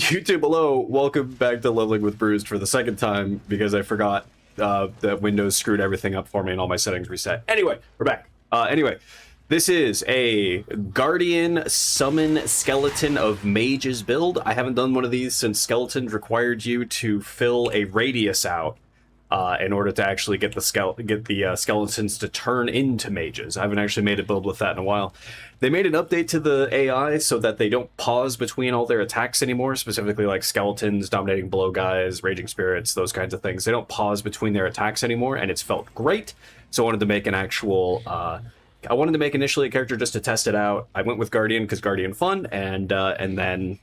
YouTube, hello, welcome back to Leveling with Bruised for the second time because I forgot that Windows screwed everything up for me and all my settings reset. Anyway, we're back. Anyway, this is a Guardian Summon Skeleton of Mages build. I haven't done one of these since Skeletons required you to fill a radius out in order to actually get the skeletons to turn into mages. I haven't actually made a build with that in a while. They made an update to the AI so that they don't pause between all their attacks anymore, specifically like skeletons, dominating blow guys, raging spirits, those kinds of things. They don't pause between their attacks anymore, and it's felt great. So I wanted to make an actual... I wanted to make initially a character just to test it out. I went with Guardian because Guardian fun, and then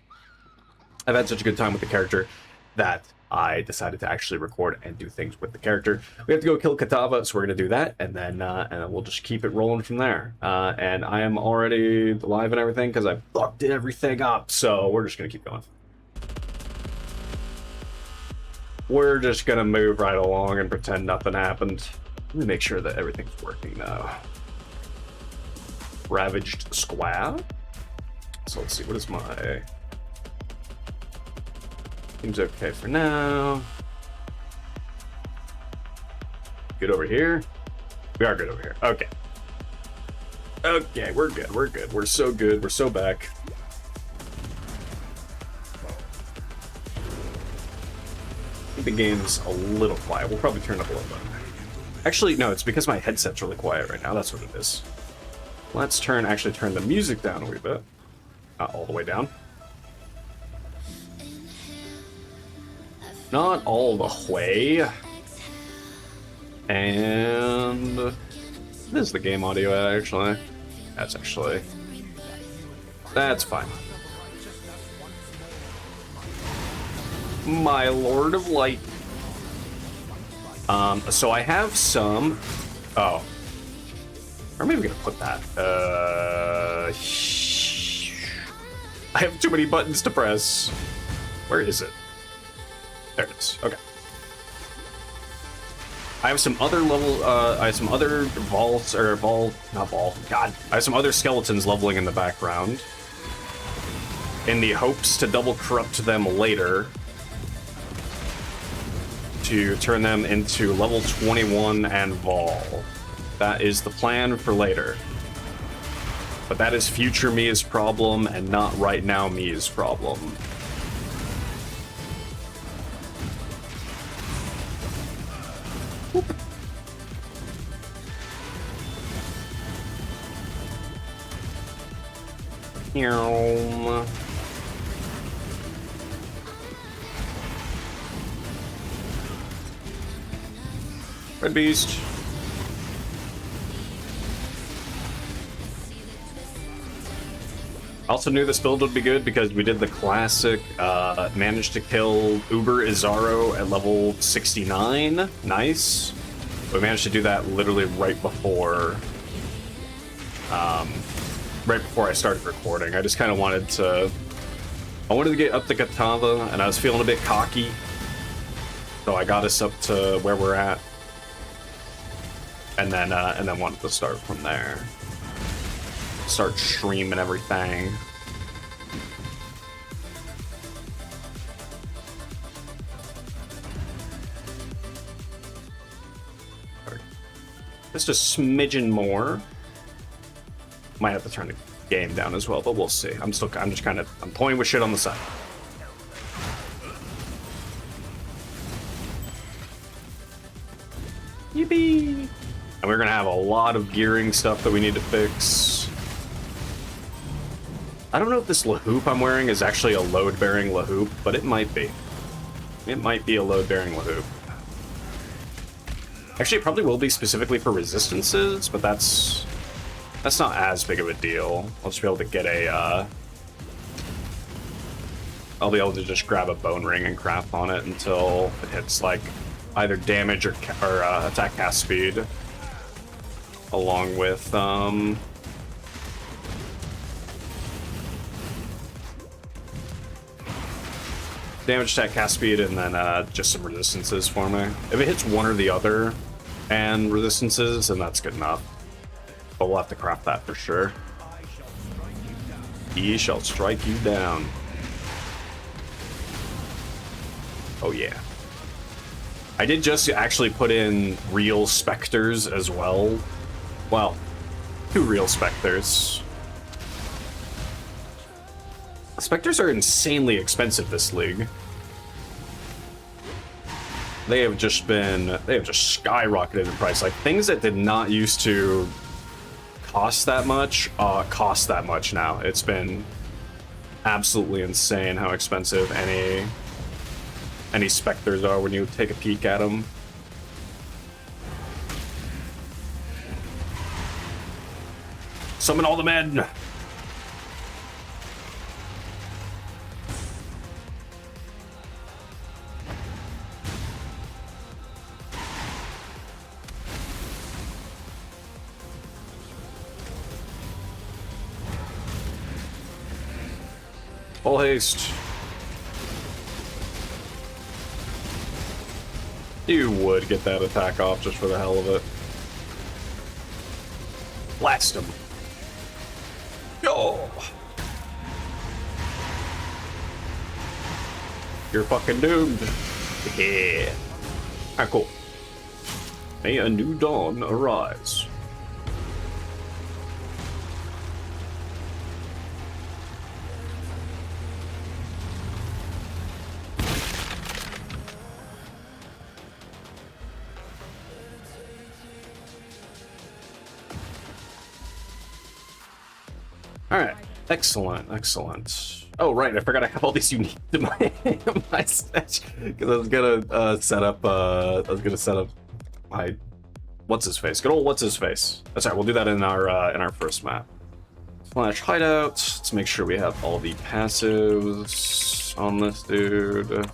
I've had such a good time with the character that I decided to actually record and do things with the character. We have to go kill Katava, so we're going to do that, and then we'll just keep it rolling from there. And I am already live and everything because I fucked everything up, so we're just going to keep going. We're just going to move right along and pretend nothing happened. Let me make sure that everything's working now. Ravaged Square. So let's see, what is my... Seems okay for now. Good over here. We are good over here. Okay. Okay, we're good. We're good. We're so good. We're so back. I think the game's a little quiet. We'll probably turn up a little bit. Actually, no, it's because my headset's really quiet right now. That's what it is. Let's actually turn the music down a wee bit. Not all the way down. Not all the way. And this is the game audio actually. That's fine. My Lord of Light. So I have some. Oh. Where am I even gonna put that? I have too many buttons to press. Where is it? There it is. Okay. I have some other I have some other I have some other skeletons leveling in the background in the hopes to double corrupt them later to turn them into level 21 and Vol. That is the plan for later. But that is future Mia's problem and not right now Mia's problem. Red Beast. I also knew this build would be good because we did the classic, managed to kill Uber Izaro at level 69. Nice. We managed to do that literally right before I started recording. I just kind of wanted to get up to Katava, and I was feeling a bit cocky. So I got us up to where we're at. And then wanted to start from there. Start streaming everything. Just a smidgen more. Might have to turn the game down as well, but we'll see. I'm toying with shit on the side. Yippee! And we're gonna have a lot of gearing stuff that we need to fix. I don't know if this Lahoop I'm wearing is actually a load-bearing Lahoop, but it might be. It might be a load-bearing Lahoop. Actually, it probably will be specifically for resistances, but that's not as big of a deal. I'll just be able to get I'll be able to just grab a bone ring and craft on it until it hits like either damage or attack cast speed, along with damage, attack, cast speed, and then just some resistances for me. If it hits one or the other and resistances, then that's good enough. But we'll have to craft that for sure. He shall strike you down. Oh yeah. I did just actually put in real specters as well. Well, 2 real specters. Specters are insanely expensive this league. They have just skyrocketed in price. Like, things that did not used to cost that much now. It's been absolutely insane how expensive any specters are when you take a peek at them. Summon all the men! Full haste. You would get that attack off just for the hell of it. Blast him. Yo! You're fucking doomed. Yeah. Alright, cool. May a new dawn arise. Alright, excellent, excellent. Oh right, I forgot I have all these unique to my stash because I was gonna set up my what's his face. Good old what's his face. That's right, we'll do that in our first map. Slash hideout. Let's make sure we have all the passives on this dude.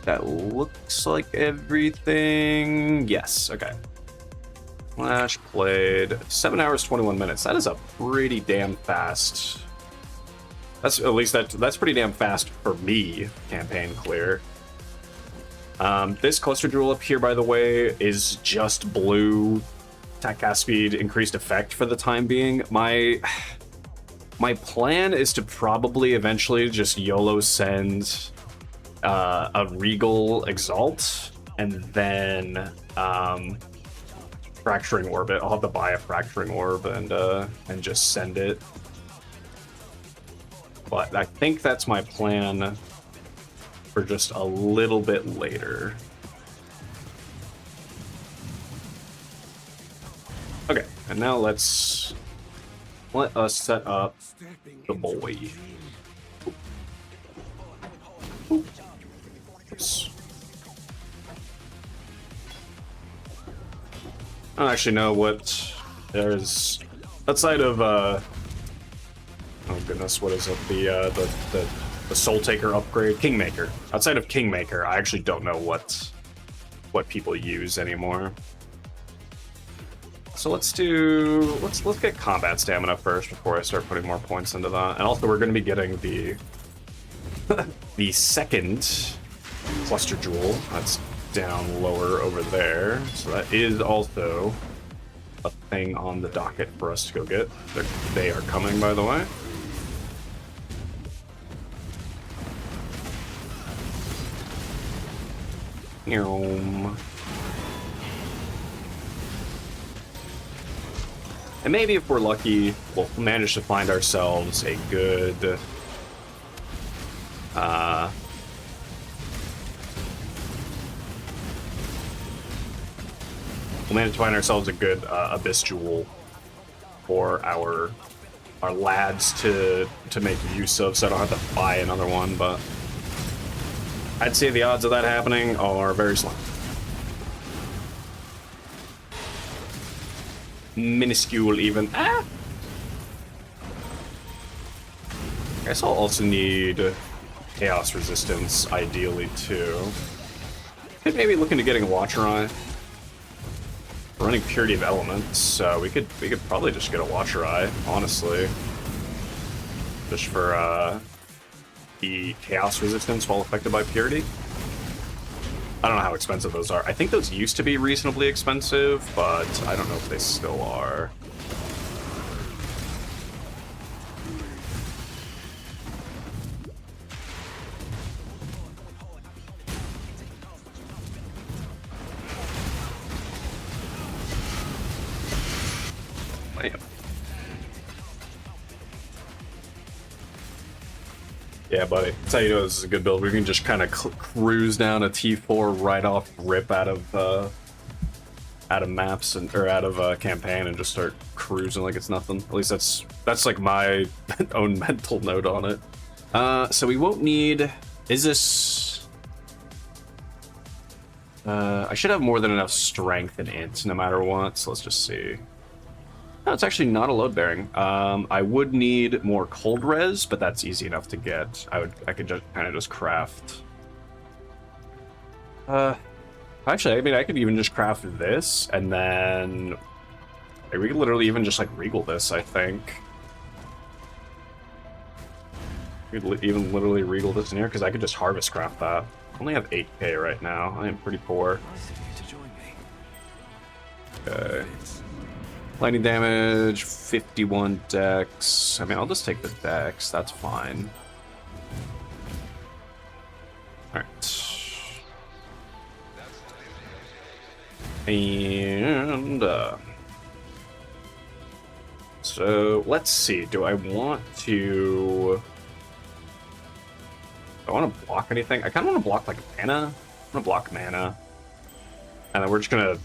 That looks like everything. Yes, okay. Flash played 7 hours 21 minutes. That is a pretty damn fast. That's at least that's pretty damn fast for me. Campaign clear. This cluster jewel up here, by the way, is just blue. Attack cast speed increased effect for the time being. My plan is to probably eventually just YOLO send a Regal Exalt and then Fracturing Orbit. I'll have to buy a Fracturing Orb and just send it. But I think that's my plan for just a little bit later. Okay, and now let us set up the boy. Oops. I don't actually know what there's outside of oh goodness, what is it? The Soul Taker upgrade, Kingmaker. Outside of Kingmaker, I actually don't know what people use anymore. So let's get combat stamina first before I start putting more points into that. And also we're going to be getting the the second cluster jewel. That's down lower over there. So that is also a thing on the docket for us to go get. They are coming, by the way. And maybe if we're lucky, we'll manage to find ourselves a good Abyss Jewel for our lads to make use of, so I don't have to buy another one, but I'd say the odds of that happening are very slim. Minuscule even. I guess I'll also need Chaos Resistance, ideally, too. Could maybe look into getting a Watcher Eye. We're running Purity of Elements, so we could probably just get a Watcher Eye, honestly. Just for the Chaos Resistance while affected by Purity. I don't know how expensive those are. I think those used to be reasonably expensive, but I don't know if they still are. Yeah, buddy. That's how you know this is a good build. We can just kind of cruise down a T4 right off rip out of maps and or out of campaign and just start cruising like it's nothing. At least that's like my own mental note on it. So we won't need. Is this? I should have more than enough strength and int no matter what. So let's just see. No, it's actually not a load bearing. I would need more cold res, but that's easy enough to get. I could just kind of just craft. Actually, I mean, I could even just craft this, and then like, we could literally even just like regal this. I think we could even literally regal this in here because I could just harvest craft that. I only have 8k right now. I am pretty poor. Okay. Lightning damage, 51 dex. I mean, I'll just take the dex. That's fine. Alright. And, so, let's see. Do I want to block anything? I kind of want to block, like, mana. I'm going to block mana. And then we're just going to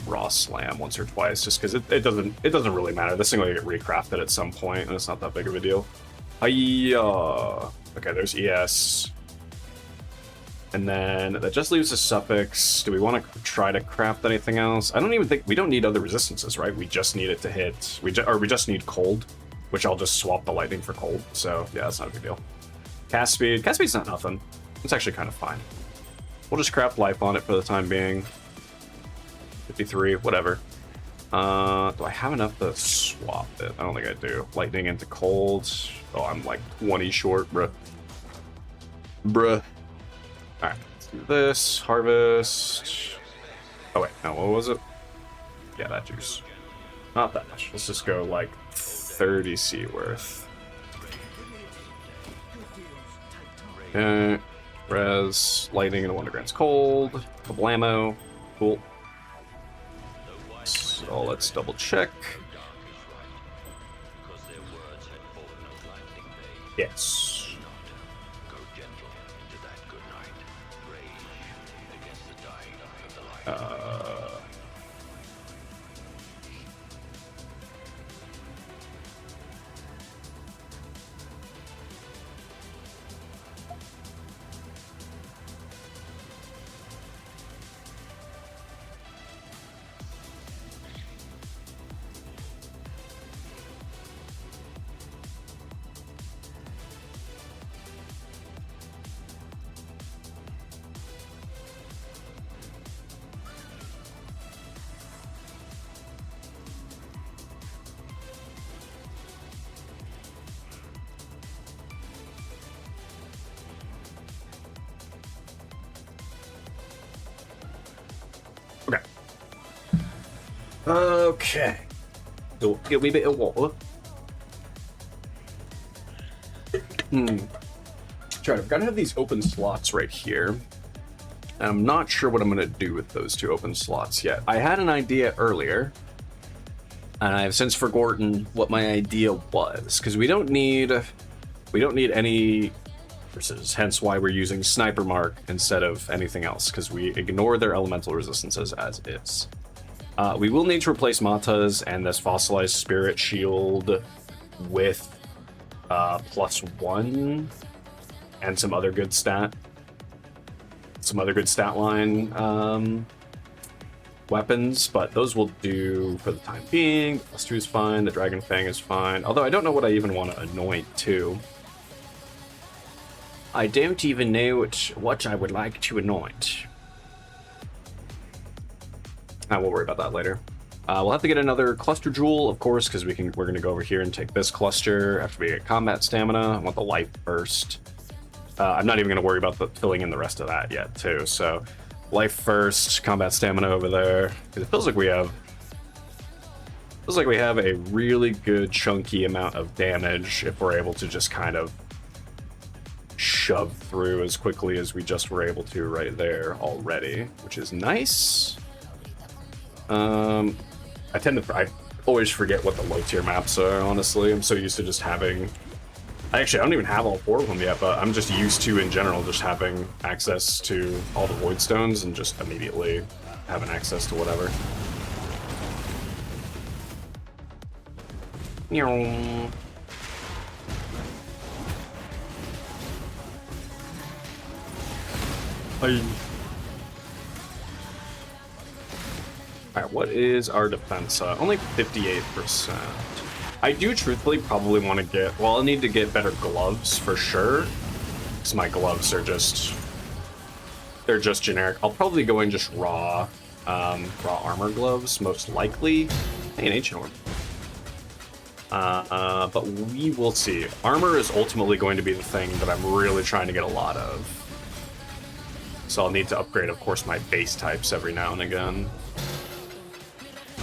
raw slam once or twice, just because it doesn't really matter. This thing will get recrafted at some point, and it's not that big of a deal. Okay, there's ES. And then that just leaves a suffix. Do we want to try to craft anything else? I don't even think we don't need other resistances, right? We just need it to hit. We just need cold, which I'll just swap the lightning for cold. So yeah, that's not a big deal. Cast speed. Cast speed's not nothing. It's actually kind of fine. We'll just craft life on it for the time being. 53, whatever. Do I have enough to swap it? I don't think I do. Lightning into cold. Oh, I'm like 20 short, bruh. Alright, let's do this. Harvest. Oh wait, no, what was it? Yeah, that juice. Not that much. Let's just go like 30 C worth. Okay. Res, lightning into Wonder Grants cold. Kablamo. Cool. So let's double check. Yes. Okay. So get me a bit of water. Try. I've got to have these open slots right here. I'm not sure what I'm going to do with those two open slots yet. I had an idea earlier, and I've since forgotten what my idea was, because we don't need any versus, hence why we're using Sniper Mark instead of anything else, because we ignore their elemental resistances as is. We will need to replace Matas and this Fossilized Spirit Shield with +1 and some other good stat line weapons, but those will do for the time being. +2 is fine, the Dragon Fang is fine, although I don't know what I even want to anoint too. I don't even know what I would like to anoint. We'll worry about that later. We'll have to get another cluster jewel, of course, because we're going to go over here and take this cluster after we get combat stamina. I want the life first. I'm not even going to worry about filling in the rest of that yet, too. So, life first, combat stamina over there. Because it feels like we have a really good chunky amount of damage if we're able to just kind of shove through as quickly as we just were able to right there already, which is nice. I always forget what the low tier maps are, honestly. I'm so used to just having Actually, I don't even have all 4 of them yet, but I'm just used to, in general, just having access to all the Void Stones and just immediately having access to whatever. Alright, what is our defense? Only 58%. I do truthfully probably want to get... Well, I'll need to get better gloves for sure. Because my gloves are just... They're just generic. I'll probably go in just raw armor gloves, most likely. Hey, an ancient orb. But we will see. Armor is ultimately going to be the thing that I'm really trying to get a lot of. So I'll need to upgrade, of course, my base types every now and again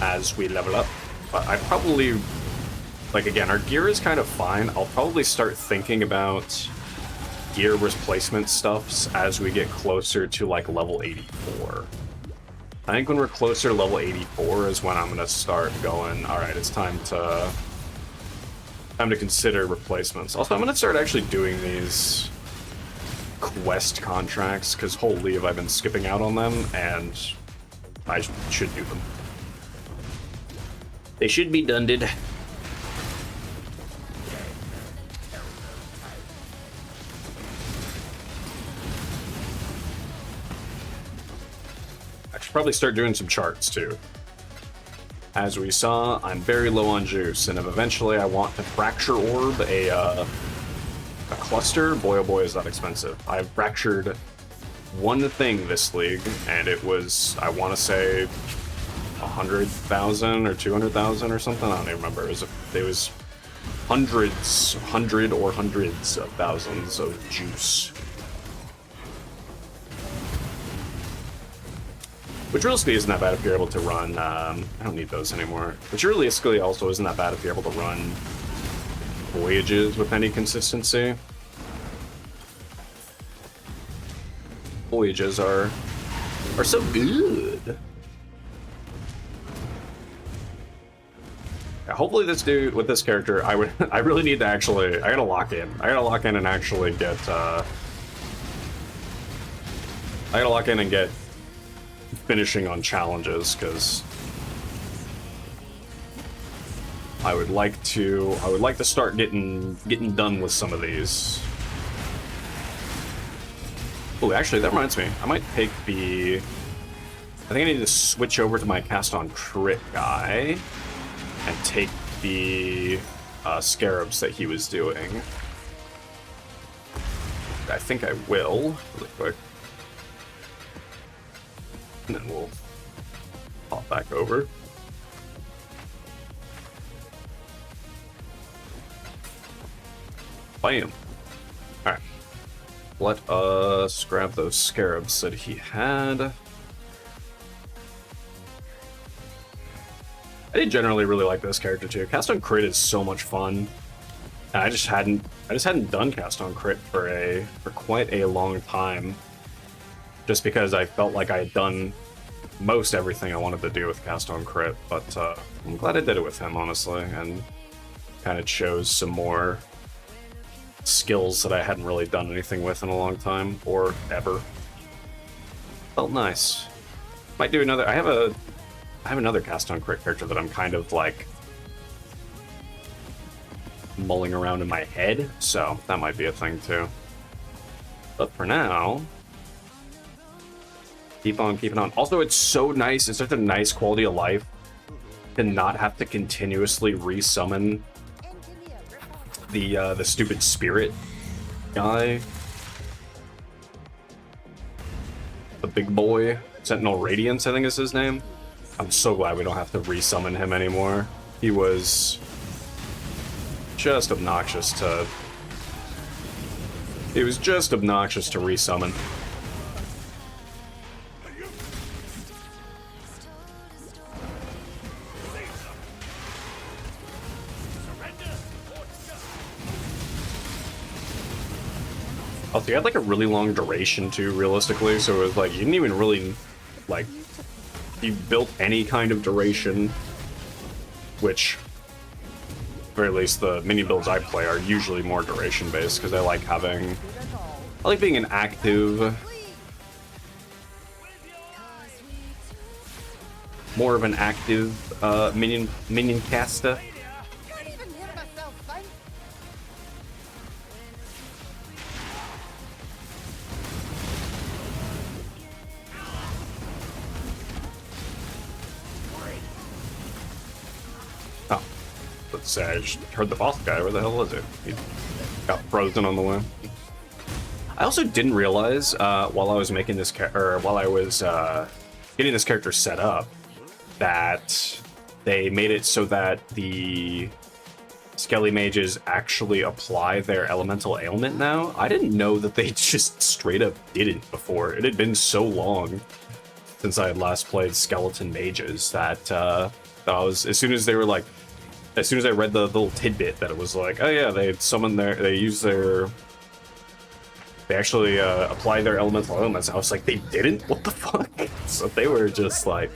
as we level up. But I probably... Like, again, our gear is kind of fine. I'll probably start thinking about gear replacement stuffs as we get closer to, like, level 84. I think when we're closer to level 84 is when I'm going to start going, alright, it's time to consider replacements. Also, I'm going to start actually doing these quest contracts, because holy have I been skipping out on them, and I should do them. They should be done, did. Probably start doing some charts too. As we saw, I'm very low on juice, and if eventually I want to fracture orb a cluster, boy oh boy is that expensive. I've fractured one thing this league, and it was, I want to say, 100,000 or 200,000 or something. I don't even remember. It was hundreds of thousands of juice. Which realistically isn't that bad if you're able to run, I don't need those anymore. Which realistically also isn't that bad if you're able to run voyages with any consistency. Voyages are so good. Yeah, hopefully this dude, with this character, I really need to actually, I gotta lock in. I gotta lock in and actually get, I gotta lock in and get finishing on challenges, because I would like to start getting done with some of these. Oh, actually, that reminds me. I might take the... I think I need to switch over to my cast on crit guy and take the scarabs that he was doing. I think I will, really quick. And then we'll pop back over. Bam. Alright. Let us grab those scarabs that he had. I did generally really like this character too. Cast on crit is so much fun. And I just hadn't done cast on crit for quite a long time. Just because I felt like I had done most everything I wanted to do with cast on crit, but I'm glad I did it with him, honestly, and kind of shows some more skills that I hadn't really done anything with in a long time, or ever. Felt nice. Might do another. I have another cast on crit character that I'm kind of like mulling around in my head, so that might be a thing too. But for now, keep on keeping on. Also, it's so nice. It's such a nice quality of life to not have to continuously resummon the stupid spirit guy, the big boy, Sentinel Radiance, I think is his name. I'm so glad we don't have to resummon him anymore. He was just obnoxious to. It was just obnoxious to resummon. Also, you had like a really long duration too, realistically, so it was like you didn't even really like you built any kind of duration, which very least the minion builds I play are usually more duration based because I like being an active, more of an active minion caster. Oh, let's say I just heard the boss guy. Where the hell was it? He got frozen on the way. I also didn't realize while I was making this while I was getting this character set up, that they made it so that the Skelly mages actually apply their elemental ailment now. I didn't know that they just straight up didn't before. It had been so long since I had last played skeleton mages that I was, as soon as I read the little tidbit that it was like, oh yeah, they actually apply their elemental ailments. I was like, they didn't? What the fuck? So they were just like,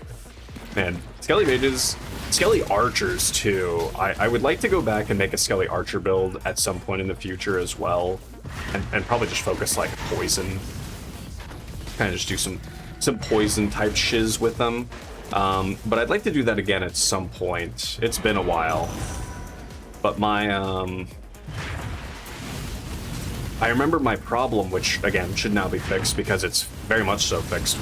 man, Skelly mages, Skelly archers too. I would like to go back and make a Skelly archer build at some point in the future as well, and probably just focus like poison, kind of just do some poison type shiz with them. But I'd like to do that again at some point. It's been a while, but my I remember my problem, which again should now be fixed because it's very much so fixed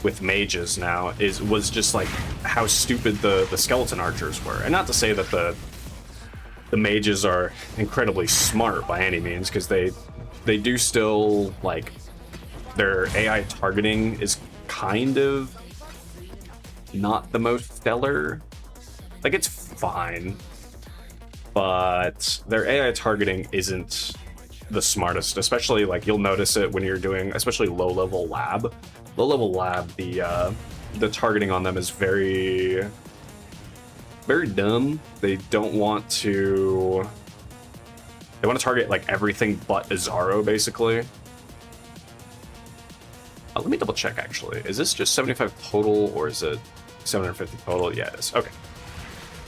with mages now, was just like how stupid the skeleton archers were. And not to say that the mages are incredibly smart by any means, because they do still, like, their AI targeting is kind of not the most stellar. Like, it's fine, but their AI targeting isn't the smartest, especially, like, you'll notice it when you're doing, especially low-level lab. Low-level lab, the targeting on them is very, very dumb. They don't want to... They want to target, like, everything but Azaro, basically. Let me double-check, actually. Is this just 75 total, or is it 750 total? Yeah, it is. Okay.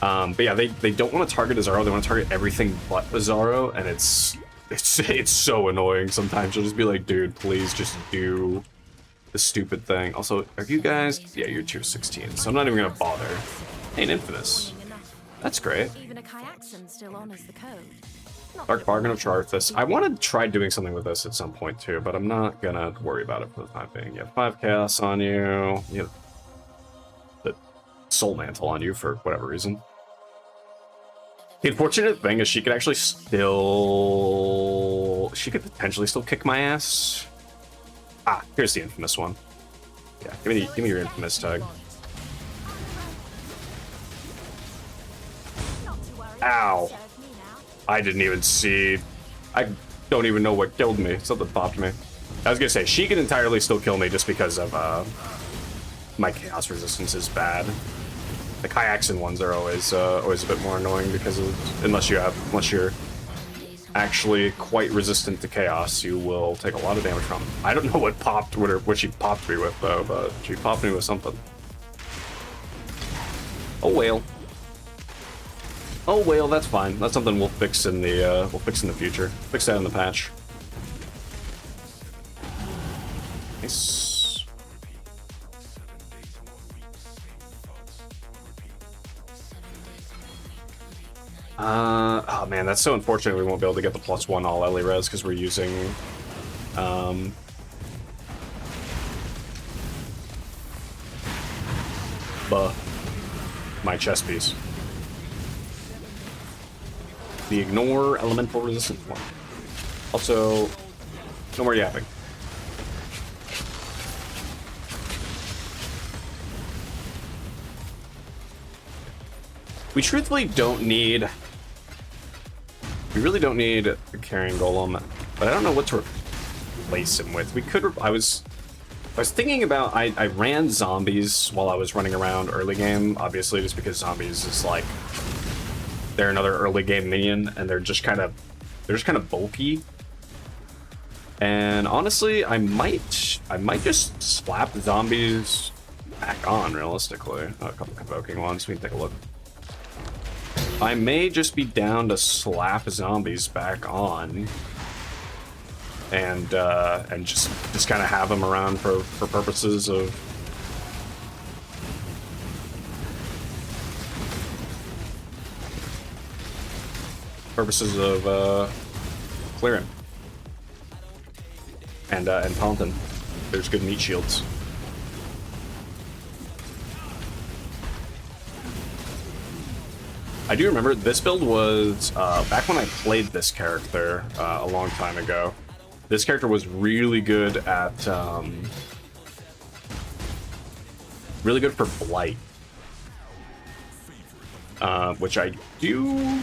But yeah, they don't want to target Azaro. They want to target everything but Azaro, and it's so annoying sometimes. You'll just be like, dude, please just do the stupid thing. Also, are you guys? Yeah, you're tier 16, so I'm not even gonna bother. Hey, an Infamous. That's great. Dark Bargain of Charthus. I want to try doing something with this at some point too, but I'm not gonna worry about it for the time being. You have 5 Chaos on you. You have the Soul Mantle on you for whatever reason. The unfortunate thing is she could actually she could potentially still kick my ass. Ah, here's the Infamous one. Yeah, give me your Infamous tag. Ow. I didn't even see. I don't even know what killed me. Something popped me. I was gonna say, she can entirely still kill me just because of my chaos resistance is bad. The Kyaxin ones are always a bit more annoying because of, unless you're actually quite resistant to chaos, you will take a lot of damage from. I don't know what she popped me with though, but she popped me with something. Oh well. Oh well, that's fine. That's something we'll fix in the future. Fix that in the patch. Nice. Oh man, that's so unfortunate we won't be able to get the +1 all Ellie res because we're using my chess piece. The ignore elemental resistance one. Also, no more yapping. We truthfully don't need... We really don't need a carrying golem, but I don't know what to replace him with. We could... I was thinking about... I ran zombies while I was running around early game, obviously, just because zombies is like... They're another early game minion, and they're just kind of bulky. And honestly, I might just slap zombies back on, realistically. Oh, a couple convoking ones, we can take a look. I may just be down to slap zombies back on, and just kind of have them around for purposes of clearing and taunting. There's good meat shields. I do remember this build was back when I played this character a long time ago. This character was really good at really good for blight, which I do.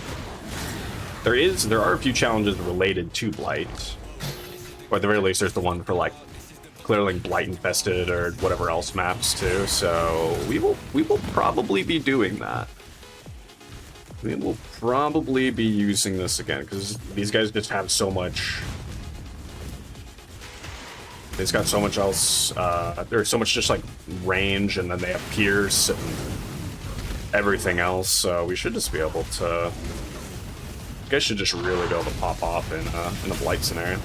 There are a few challenges related to blight, or at the very least, there's the one for like clearing blight infested or whatever else maps too. So we will probably be doing that. We will probably be using this again because these guys just have so much. They've got so much else. There's so much just like range, and then they have pierce and everything else. So we should just be able to. You guys should just really be able to pop off in a blight scenario.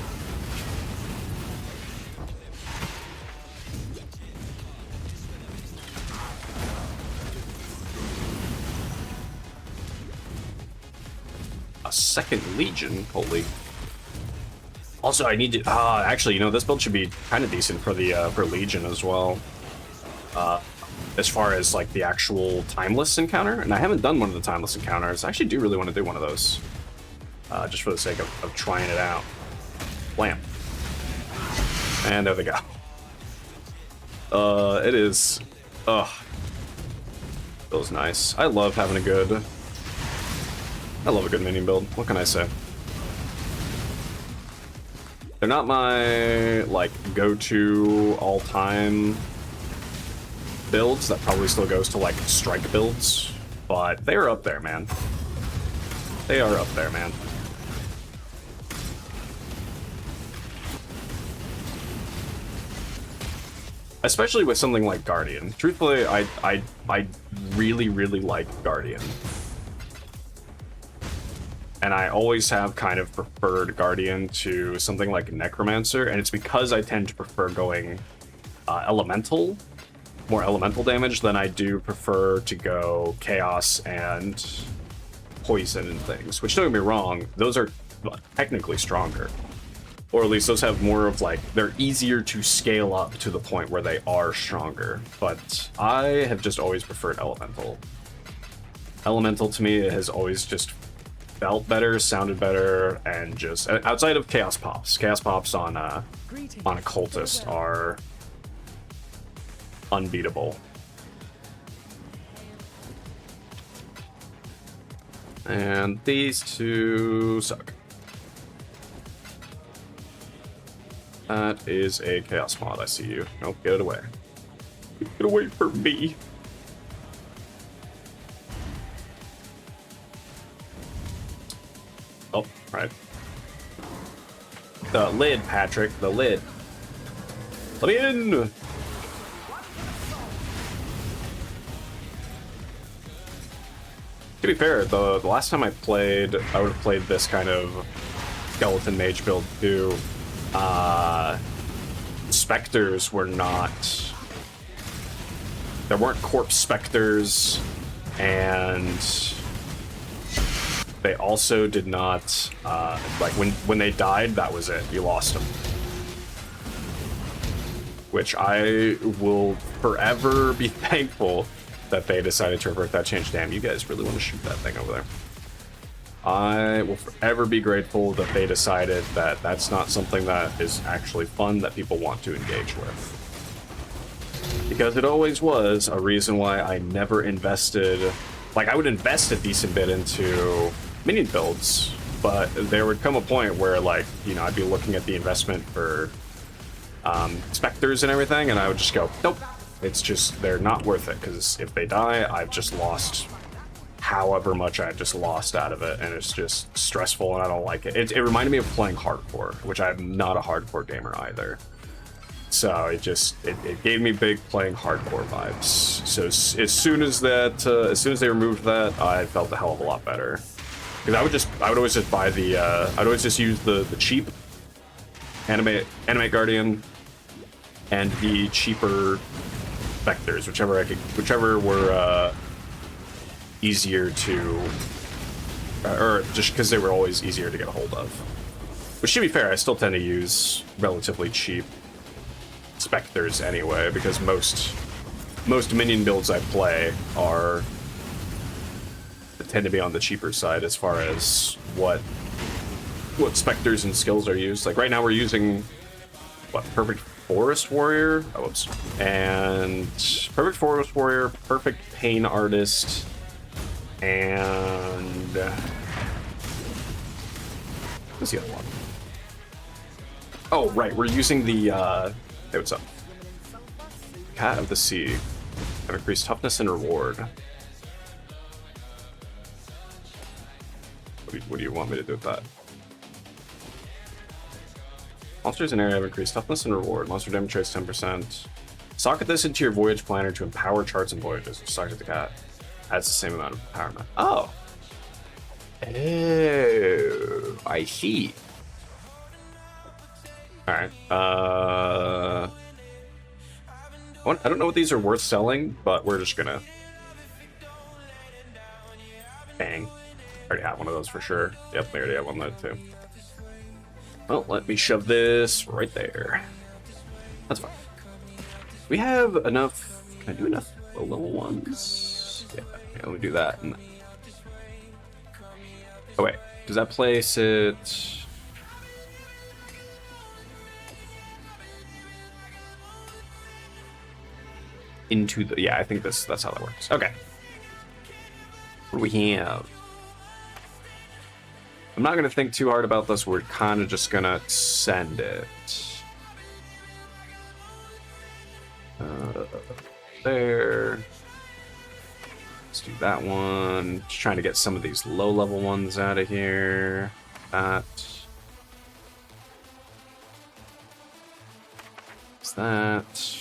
A second Legion, holy. Also, I need to. Actually, you know, this build should be kind of decent for the for Legion as well. As far as like the actual timeless encounter, and I haven't done one of the timeless encounters. I actually do really want to do one of those, just for the sake of trying it out. Blam. And there we go. It is. Feels nice. I love having a good. I love a good minion build. What can I say? They're not my, like, go-to all-time builds. That probably still goes to, like, strike builds. But they're up there, man. They are up there, man. Especially with something like Guardian. Truthfully, I really, really like Guardian. And I always have kind of preferred Guardian to something like Necromancer, and it's because I tend to prefer going elemental, more elemental damage than I do prefer to go Chaos and Poison and things, which don't get me wrong, those are technically stronger. Or at least those have more of like, they're easier to scale up to the point where they are stronger, but I have just always preferred elemental. Elemental to me has always just felt better, sounded better, and just outside of Chaos Pops. Chaos Pops on a Cultist are unbeatable. And these two suck. That is a Chaos Mod, I see you. Nope, get it away. Get away from me. Oh, right. The lid, Patrick, the lid. Let me in! To be fair, the last time I played, I would have played this kind of skeleton mage build too. Specters were not... There weren't corpse specters, and they also did not, like, when they died, that was it. You lost them. Which I will forever be thankful that they decided to revert that change. Damn, you guys really want to shoot that thing over there. I will forever be grateful that they decided that that's not something that is actually fun that people want to engage with. Because it always was a reason why I never invested... Like, I would invest a decent bit into minion builds, but there would come a point where, like, you know, I'd be looking at the investment for specters and everything, and I would just go, nope. It's just, they're not worth it, because if they die, I've just lost however much I've just lost out of it, and it's just stressful, and I don't like it. It reminded me of playing hardcore, which I'm not a hardcore gamer either. So it gave me big playing hardcore vibes. So as soon as they removed that, I felt a hell of a lot better. Because I would always just buy the I'd always just use the cheap Mage Guardian and the cheaper Vectors, whichever were easier to, or just because they were always easier to get a hold of. Which, to be fair, I still tend to use relatively cheap Spectres anyway, because most minion builds I play tend to be on the cheaper side as far as what Spectres and skills are used. Like right now we're using what, Perfect Forest Warrior? Oh, whoops. And Perfect Forest Warrior, Perfect Pain Artist, and what's the other one? Oh, right, we're using the hey, what's up? Cat of the Sea. Have increased toughness and reward. What do you want me to do with that? Monsters in area have increased toughness and reward. Monster damage rates 10%. Socket this into your voyage planner to empower charts and voyages. Socket the cat. Adds the same amount of empowerment. Oh. Oh, I see. Alright. I don't know what these are worth selling, but we're just gonna... Bang. Already have one of those for sure. Yep, they already have one of that too. Well, let me shove this right there. That's fine. We have enough... Can I do enough low-level ones? Yeah, let me do that. And... Oh wait, does that place it... into the... Yeah, I think that's how that works. Okay. What do we have? I'm not going to think too hard about this. We're kind of just going to send it. There. Let's do that one. Just trying to get some of these low-level ones out of here. That. What's that?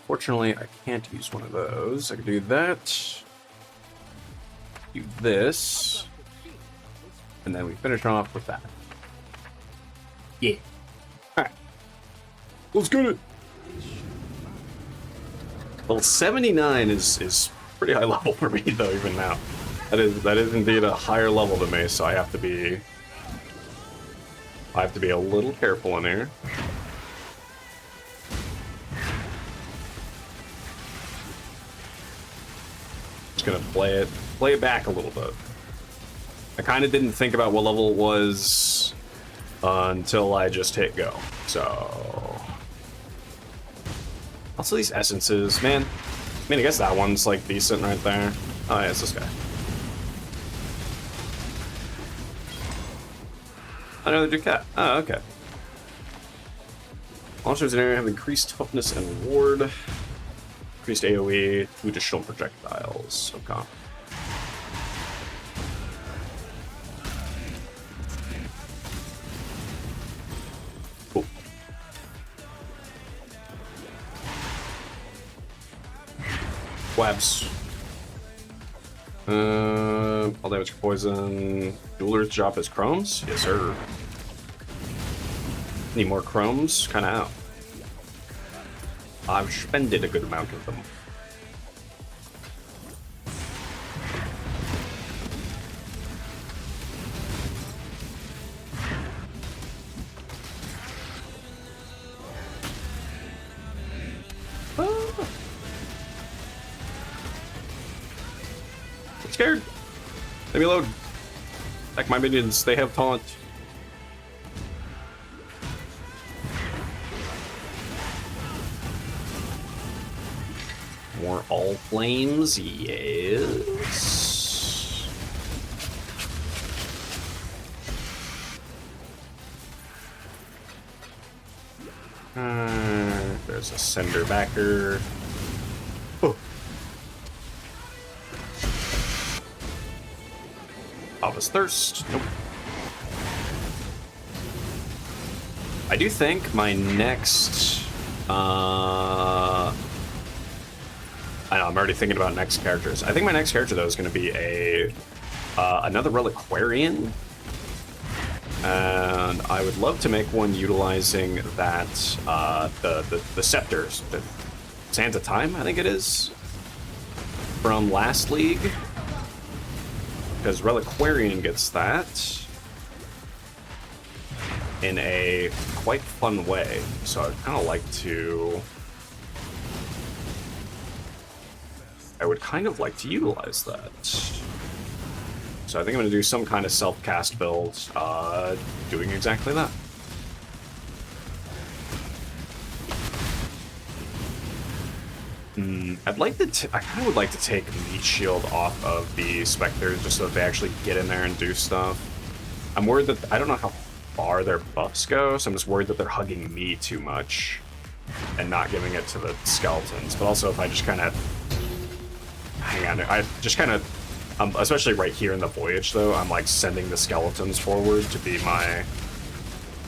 Fortunately, I can't use one of those. I can do that. Do this. And then we finish off with that. Yeah. Alright. Let's get it. Well, 79 is pretty high level for me though, even now. That is indeed a higher level than me, so I have to be a little careful in here. Just gonna play it back a little bit. I kind of didn't think about what level it was until I just hit go. So also these essences, man. I mean, I guess that one's like decent right there. Oh yeah, it's this guy. Another Ducat. Oh, okay. Monsters in area have increased toughness and reward. Increased AoE, 2 additional projectiles. Okay. Cool. Webs. All damage for poison. Jeweler's job is chromes? Yes, sir. Need more chromes? Kinda out. I've spended a good amount of them. Ah. I'm scared. Let me load. Like my minions, they have taunt. More all flames, yes. There's a Cinder backer. Oh. Office Thirst. Nope. I do think my next... I know, I'm already thinking about next characters. I think my next character, though, is going to be a another Reliquarian. And I would love to make one utilizing that, the scepters. The Sands of Time, I think it is, from last league. Because Reliquarian gets that in a quite fun way. So I'd kind of like to... I would kind of like to utilize that. So I think I'm going to do some kind of self-cast build, doing exactly that. I'd like to. I kind of would like to take Meat Shield off of the Spectres just so that they actually get in there and do stuff. I'm worried that I don't know how far their buffs go, so I'm just worried that they're hugging me too much and not giving it to the skeletons. But also, if I just kind of hang on, I just kind of. Especially right here in the Voyage, though, I'm like sending the skeletons forward to be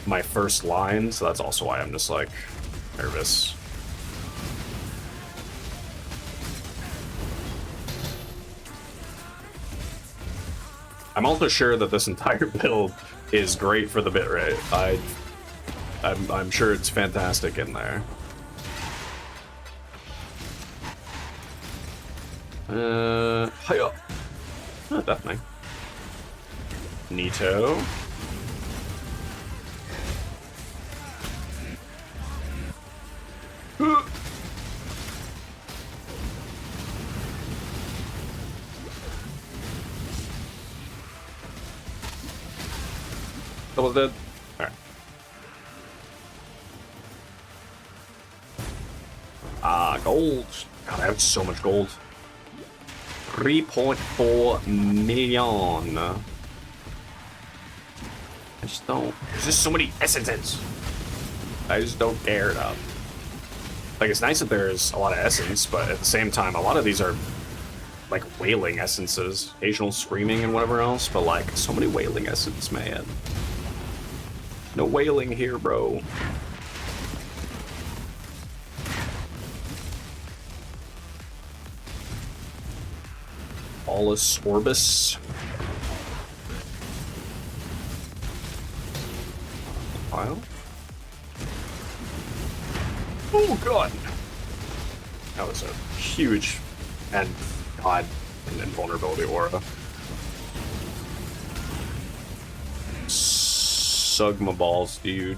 my first line, so that's also why I'm just like nervous. I'm also sure that this entire build is great for the bitrate. I'm sure it's fantastic in there. Hiya. Oh, definitely. Neato. Double dead. Alright. Gold. God, I have so much gold. 3.4 million. I just don't. There's just so many essences. I just don't care enough. Like, it's nice that there's a lot of essence, but at the same time, a lot of these are like wailing essences, occasional screaming and whatever else. But like, so many wailing essence, man. No wailing here, bro. Allus Orbis. Pile. Oh god! That was a huge and god and invulnerability aura. Sug my balls, dude.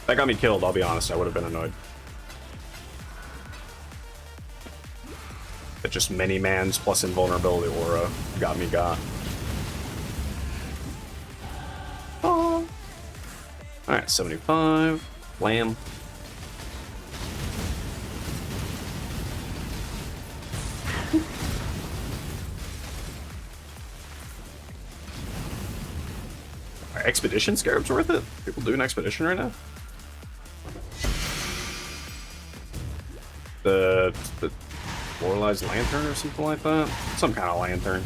That got me killed, I'll be honest, I would have been annoyed. That just many mans plus invulnerability aura got me got. Oh. Alright, 75. Lamb. Are Expedition Scarabs worth it? People doing Expedition right now? The Moralized Lantern or something like that? Some kind of lantern.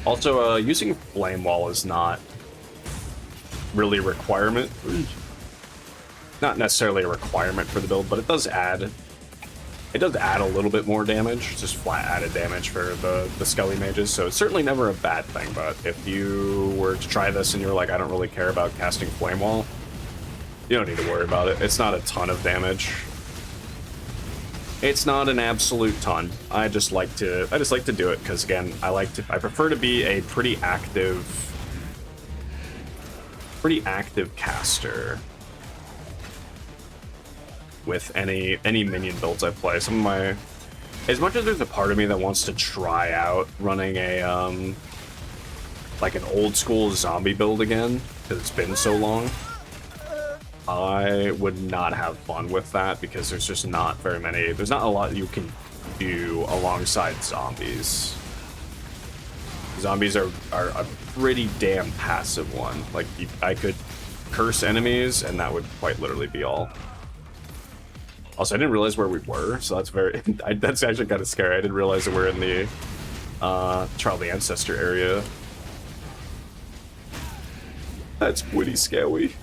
Also, using Flame Wall is not really a requirement. Not necessarily a requirement for the build, but it does add a little bit more damage, just flat added damage for the Skelly mages, so it's certainly never a bad thing. But if you were to try this and you're like, I don't really care about casting Flame Wall, you don't need to worry about it. It's not a ton of damage. It's not an absolute ton. I just like to do it because, again, I prefer to be a pretty active caster with any minion builds I play. Some of my, as much as there's a part of me that wants to try out running a like an old school zombie build again because it's been so long, I would not have fun with that because there's just not very many. There's not a lot you can do alongside zombies. Zombies are a pretty damn passive one. Like I could curse enemies, and that would quite literally be all. Also, I didn't realize where we were, so that's very... that's actually kind of scary. I didn't realize that we're in the Trial of the Ancestor area. That's pretty scary.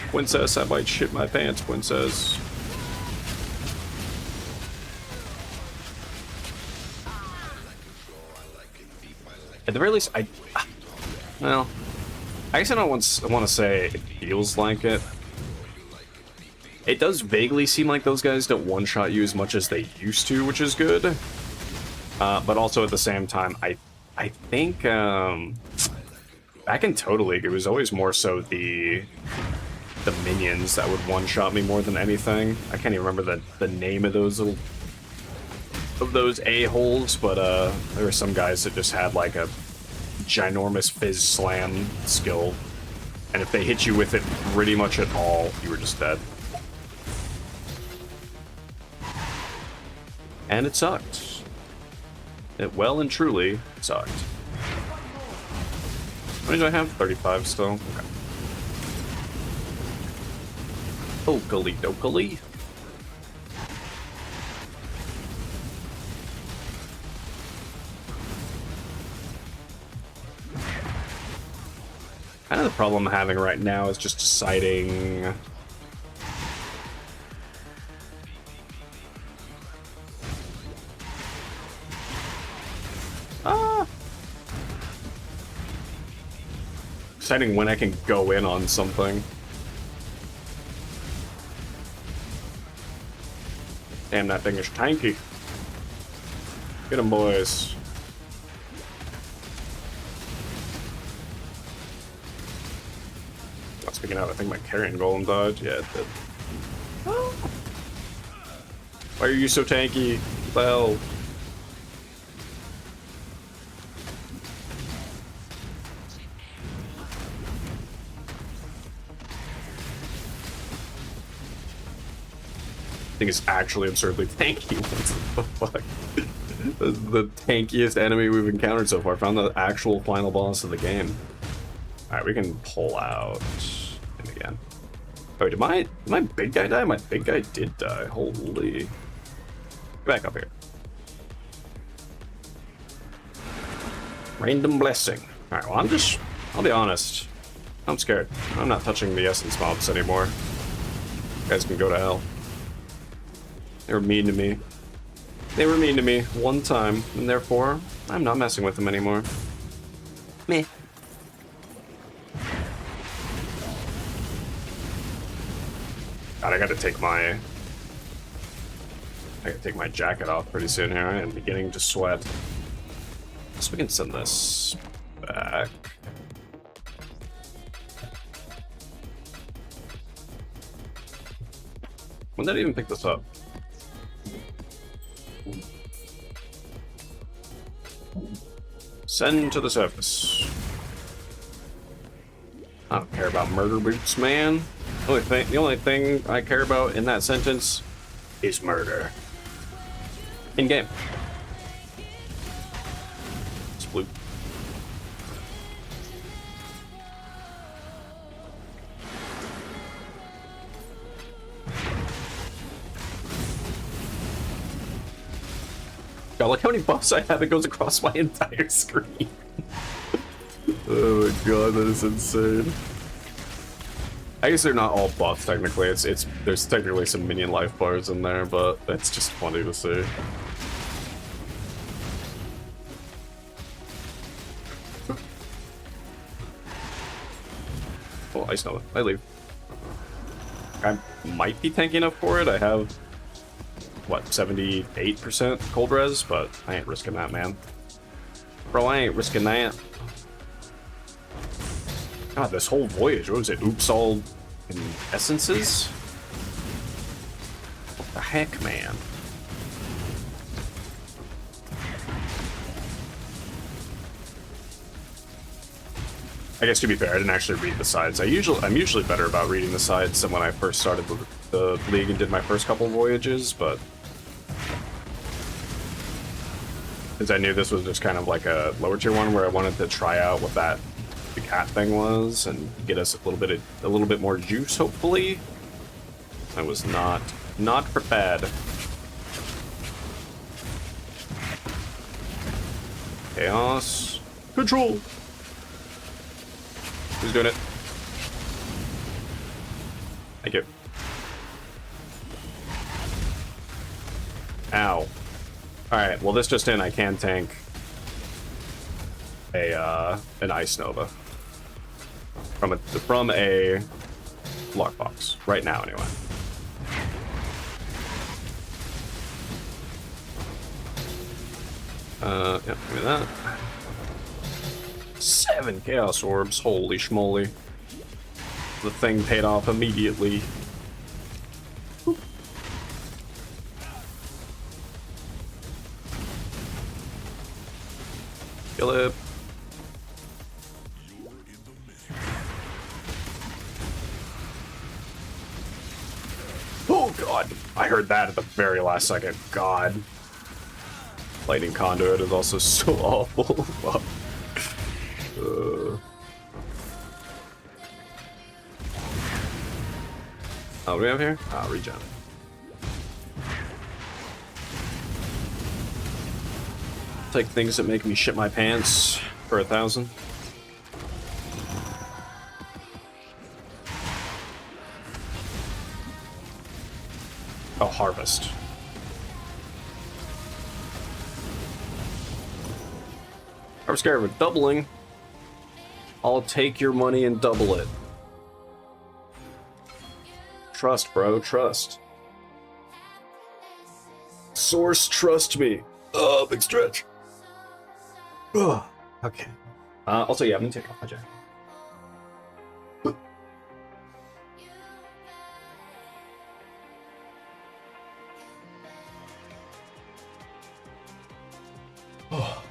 Princess, I might shit my pants, princess. At the very least, well, I guess I don't want to say it feels like it. It does vaguely seem like those guys don't one-shot you as much as they used to, which is good. But also at the same time, I think back in Total League, it was always more so the minions that would one-shot me more than anything. I can't even remember the name of those little a-holes, but there were some guys that just had like a ginormous fizz slam skill, and if they hit you with it pretty much at all, you were just dead. And it sucked. It well and truly sucked. How many do I have? 35 still? Okay. Okally dokally. Kind of the problem I'm having right now is just deciding... deciding when I can go in on something. Damn, that thing is tanky. Get him, boys. Oh, speaking of, I think my carrion golem died. Yeah, it did. Oh. Why are you so tanky? What the hell? Thing is actually absurdly tanky. What the fuck? The tankiest enemy we've encountered so far. Found the actual final boss of the game. Alright, we can pull out him again. Oh, did my big guy die? My big guy did die. Holy. Get back up here. Random blessing. Alright, well, I'll be honest. I'm scared. I'm not touching the essence mobs anymore. You guys can go to hell. They were mean to me. They were mean to me one time, and therefore, I'm not messing with them anymore. Meh. God, I gotta take my jacket off pretty soon here. I am beginning to sweat. So we can send this back. When did I even pick this up? Send to the surface. I don't care about murder boots, man. The only thing I care about in that sentence is murder. In game. Sploop. God, look how many buffs I have. It goes across my entire screen. Oh my god, that is insane. I guess they're not all buffs technically. There's technically some minion life bars in there, but it's just funny to see. Oh, I know it. I leave. I might be tanky enough for it. I have what, 78% cold res, but I ain't risking that, man. Bro, I ain't risking that. God, this whole voyage, what was it? Oops, all in essences? What the heck, man? I guess to be fair, I didn't actually read the sides. I'm usually better about reading the sides than when I first started the league and did my first couple voyages, but since I knew this was just kind of like a lower tier one where I wanted to try out what that the cat thing was and get us a little bit more juice, hopefully. I was not prepared. Chaos. Control. Who's doing it? Thank you. Ow. Alright, well this just in, I can tank an Ice Nova. From a lockbox. Right now, anyway. Yeah, give me that. 7 Chaos Orbs, holy schmoly. The thing paid off immediately. Boop. Kill it. Oh god, I heard that at the very last second. God. Lightning Conduit is also so awful. Oh, what do we have here? Ah, regen. Take things that make me shit my pants for 1,000. Oh, harvest. I was scared of doubling. I'll take your money and double it. Trust, bro, trust. Source, trust me. Oh, big stretch. Oh, okay. Also, yeah, I'm gonna take off my jacket. Oh.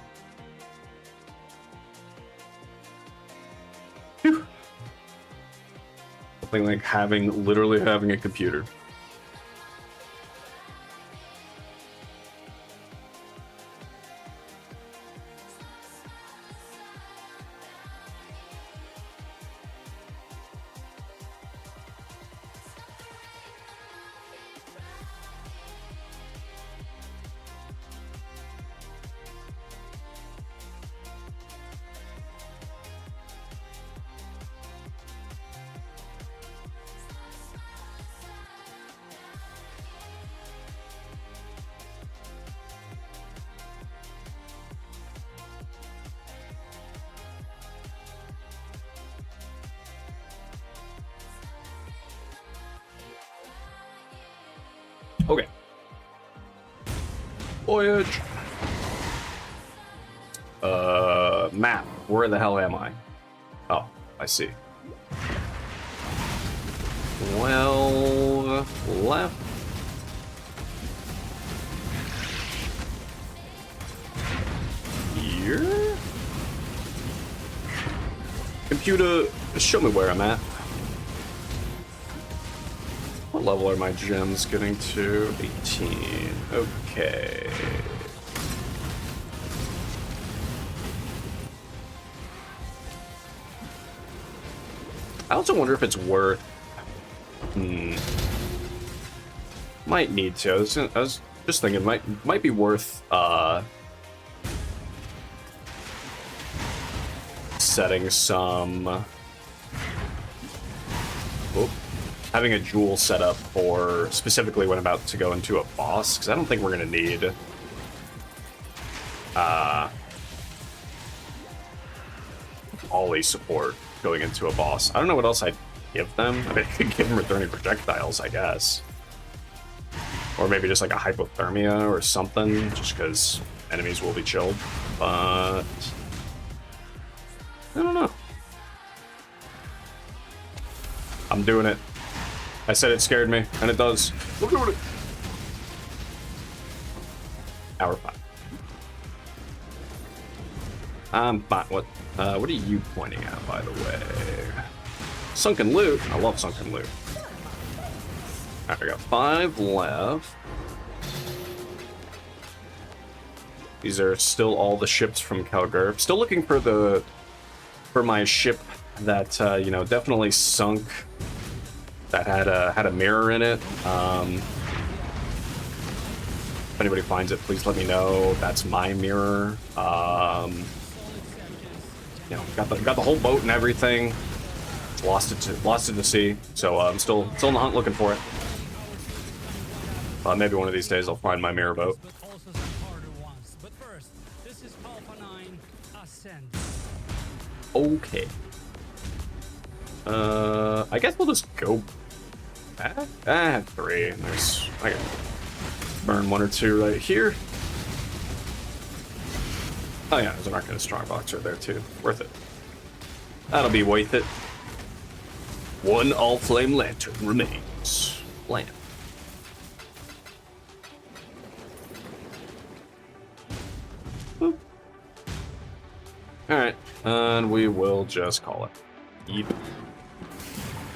Phew. Something like literally having a computer. Okay. Voyage. Map. Where the hell am I? Oh, I see. 12 left. Here? Computer, show me where I'm at. What level are my gems getting to? 18. Okay. I also wonder if it's worth... Might need to. I was just thinking it might be worth setting some... Whoop. Having a jewel set up for specifically when about to go into a boss, because I don't think we're going to need Ollie support going into a boss. I don't know what else I'd give them. I mean, I could give them returning projectiles, I guess. Or maybe just like a hypothermia or something, just because enemies will be chilled. But I don't know. I'm doing it. I said it scared me, and it does. We're doing it. Hour 5. What are you pointing at, by the way? Sunken loot. I love sunken loot. Alright, we got 5 left. These are still all the ships from Calgary. Still looking for the for my ship that you know, definitely sunk, that had a mirror in it. If anybody finds it, please let me know. That's my mirror. You know, got the whole boat and everything. Lost it to sea. So I'm still in the hunt looking for it. Maybe one of these days I'll find my mirror boat. Okay. I guess we'll just go back. 3. There's, I can burn 1 or 2 right here. Oh yeah, there's an Arcanist Strongbox right there too. Worth it. That'll be worth it. 1 all-flame lantern remains. Lamp. Alright, and we will just call it. Yeep.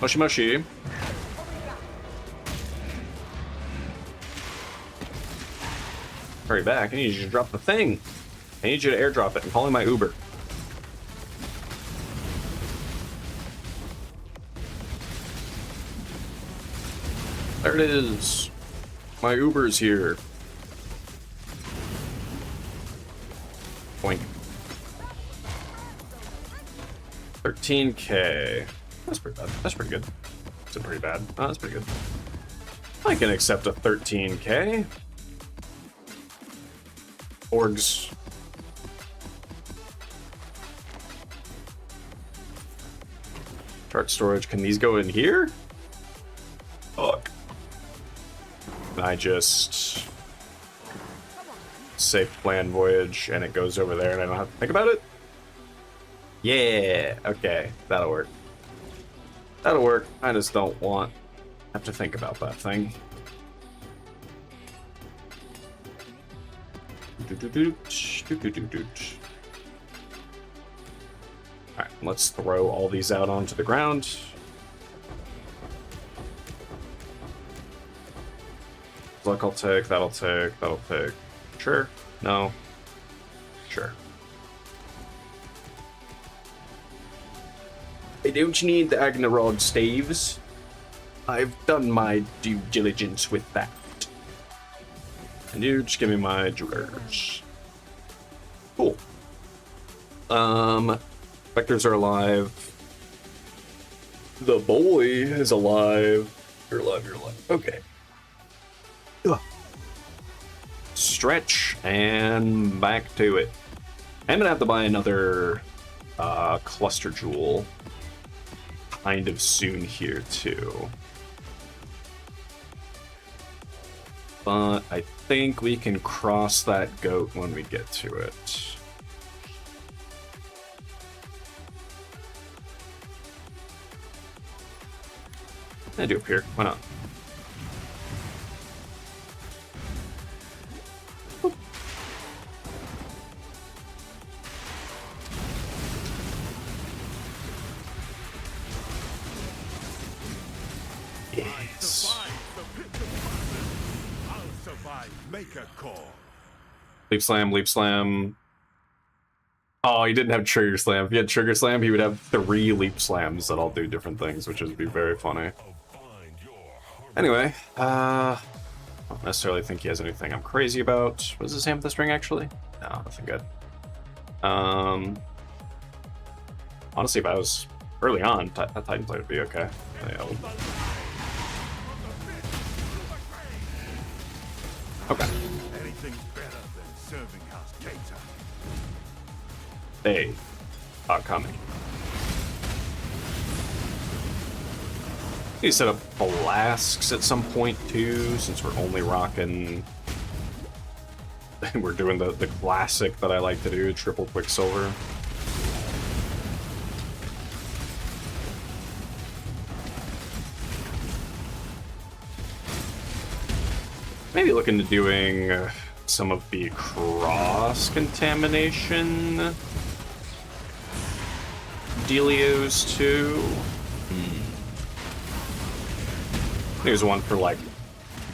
Moshi Moshi. Hurry back, I need you to drop the thing. I need you to airdrop it. I'm calling my Uber. There it is. My Uber's here. Boink. 13K. That's pretty bad. That's pretty good. That's pretty bad. Oh, that's pretty good. I can accept a 13K. Orgs. Chart storage. Can these go in here? Fuck. Can I just safe plan voyage and it goes over there and I don't have to think about it? Yeah, okay, that'll work. That'll work. I just don't have to think about that thing. Alright, let's throw all these out onto the ground. Luck I'll take, that'll take, that'll take. Sure. No. Sure. I don't need the Agnarod staves. I've done my due diligence with that. And you just give me my jewelers. Cool. Vectors are alive. The boy is alive. You're alive, you're alive. Okay. Ugh. Stretch and back to it. I'm gonna have to buy another cluster jewel kind of soon here too. But I think we can cross that goat when we get to it. I do up here. Why not? Yes. Make a call. Leap slam, leap slam. Oh, he didn't have trigger slam. If he had trigger slam, he would have 3 leap slams that all do different things, which would be very funny. Anyway, I don't necessarily think he has anything I'm crazy about. What is this amethyst ring actually? No, nothing good. Honestly, if I was early on, that Titan play would be okay. Yeah. Okay. Anything's better than serving House CotA. They are coming. Need to set up flasks at some point too, since we're only rocking. We're doing the classic that I like to do, triple Quicksilver. Maybe look into doing some of the cross-contamination dealios too. There's one for like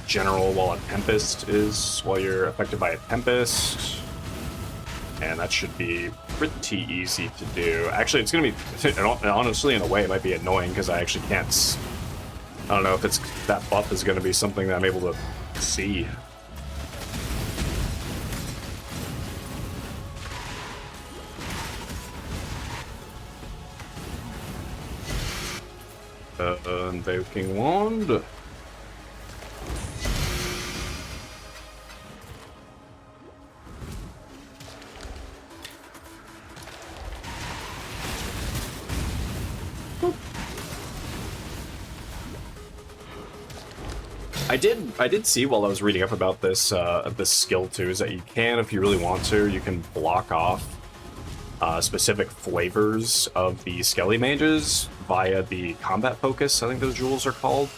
general while a Tempest is, while you're affected by a Tempest. and that should be pretty easy to do. Actually, it's going to be, honestly, in a way, it might be annoying because I actually can't, I don't know if it's, that buff is going to be something that I'm able to see. Invoking Wand. I did see while I was reading up about this this skill too, is that you can, if you really want to, you can block off specific flavors of the Skelly Mages via the combat focus, I think those jewels are called.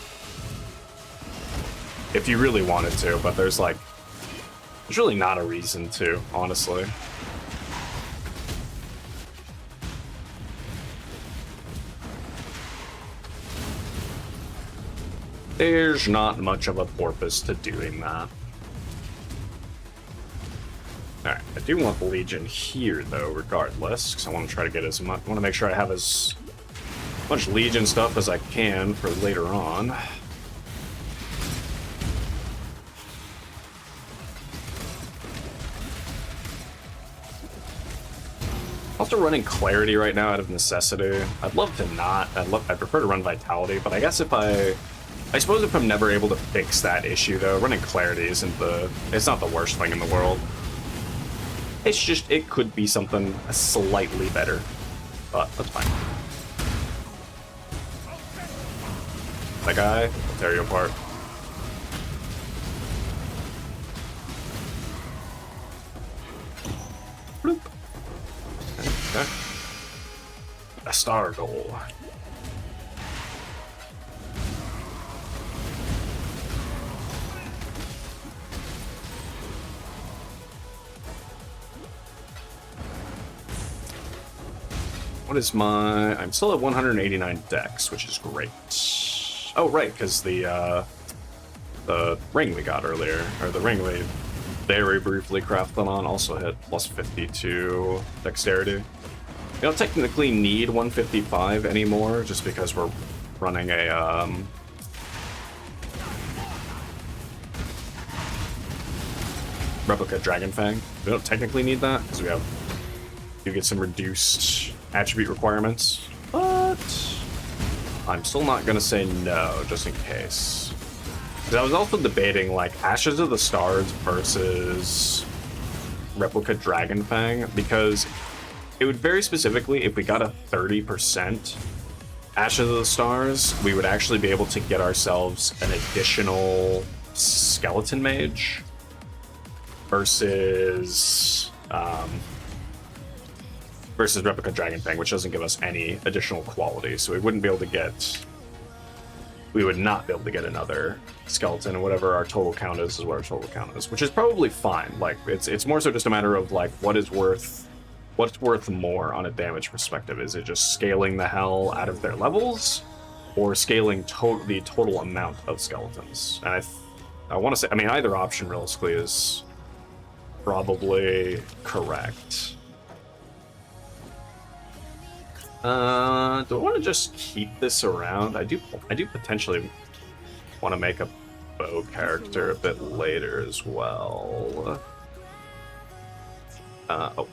If you really wanted to, but there's really not a reason to, honestly. There's not much of a purpose to doing that. Alright, I do want the Legion here, though, regardless, because I want to try to get as much... I want to make sure I have as much Legion stuff as I can for later on. Also running Clarity right now out of necessity. I'd love to not. I'd prefer to run Vitality, but I guess if I suppose if I'm never able to fix that issue, though, running Clarity isn't it's not the worst thing in the world. It's just, it could be something slightly better, but that's fine. That guy will tear you apart. Bloop. Okay. A star goal. What is my... I'm still at 189 dex, which is great. Oh, right, because the ring we got earlier, or the ring we very briefly crafted on, also hit plus 52 dexterity. You don't technically need 155 anymore, just because we're running a... replica Dragon Fang. We don't technically need that, because you get some reduced attribute requirements, but I'm still not gonna say no, just in case. Because I was also debating, like, Ashes of the Stars versus Replica Dragon Fang, because it would very specifically, if we got a 30% Ashes of the Stars, we would actually be able to get ourselves an additional Skeleton Mage versus Replica Dragon Fang, which doesn't give us any additional quality, so we wouldn't be able to get... We would not be able to get another skeleton, and whatever our total count is what our total count is, which is probably fine. Like, it's more so just a matter of, like, what's worth more on a damage perspective. Is it just scaling the hell out of their levels, or scaling the total amount of skeletons? And I want to say, I mean, either option realistically is probably correct. Do I want to just keep this around? I do potentially want to make a bow character a bit later as well. Oh. For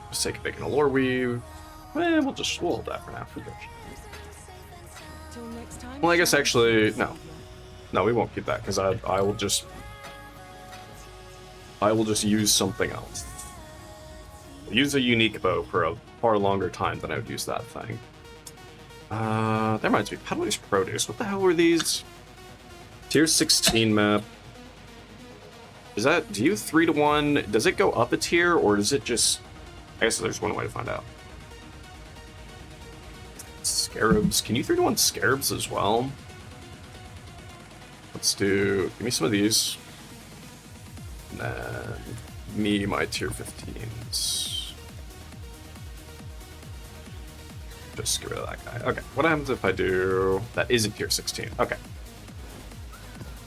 the sake of making a lore weave, we'll hold that for now. Well, I guess actually, no, we won't keep that, because I will just use something else. Use a unique bow for a far longer time than I would use that thing. That reminds me, Peddler's Produce. What the hell were these? Tier 16 map. Is that, do you 3-to-1? Does it go up a tier, or does it just... I guess there's one way to find out. Scarabs. Can you 3-to-1 Scarabs as well? Let's do... Give me some of these. And then... me, my tier 15s. Just get rid of that guy. Okay, what happens if I do... That is a tier 16. Okay.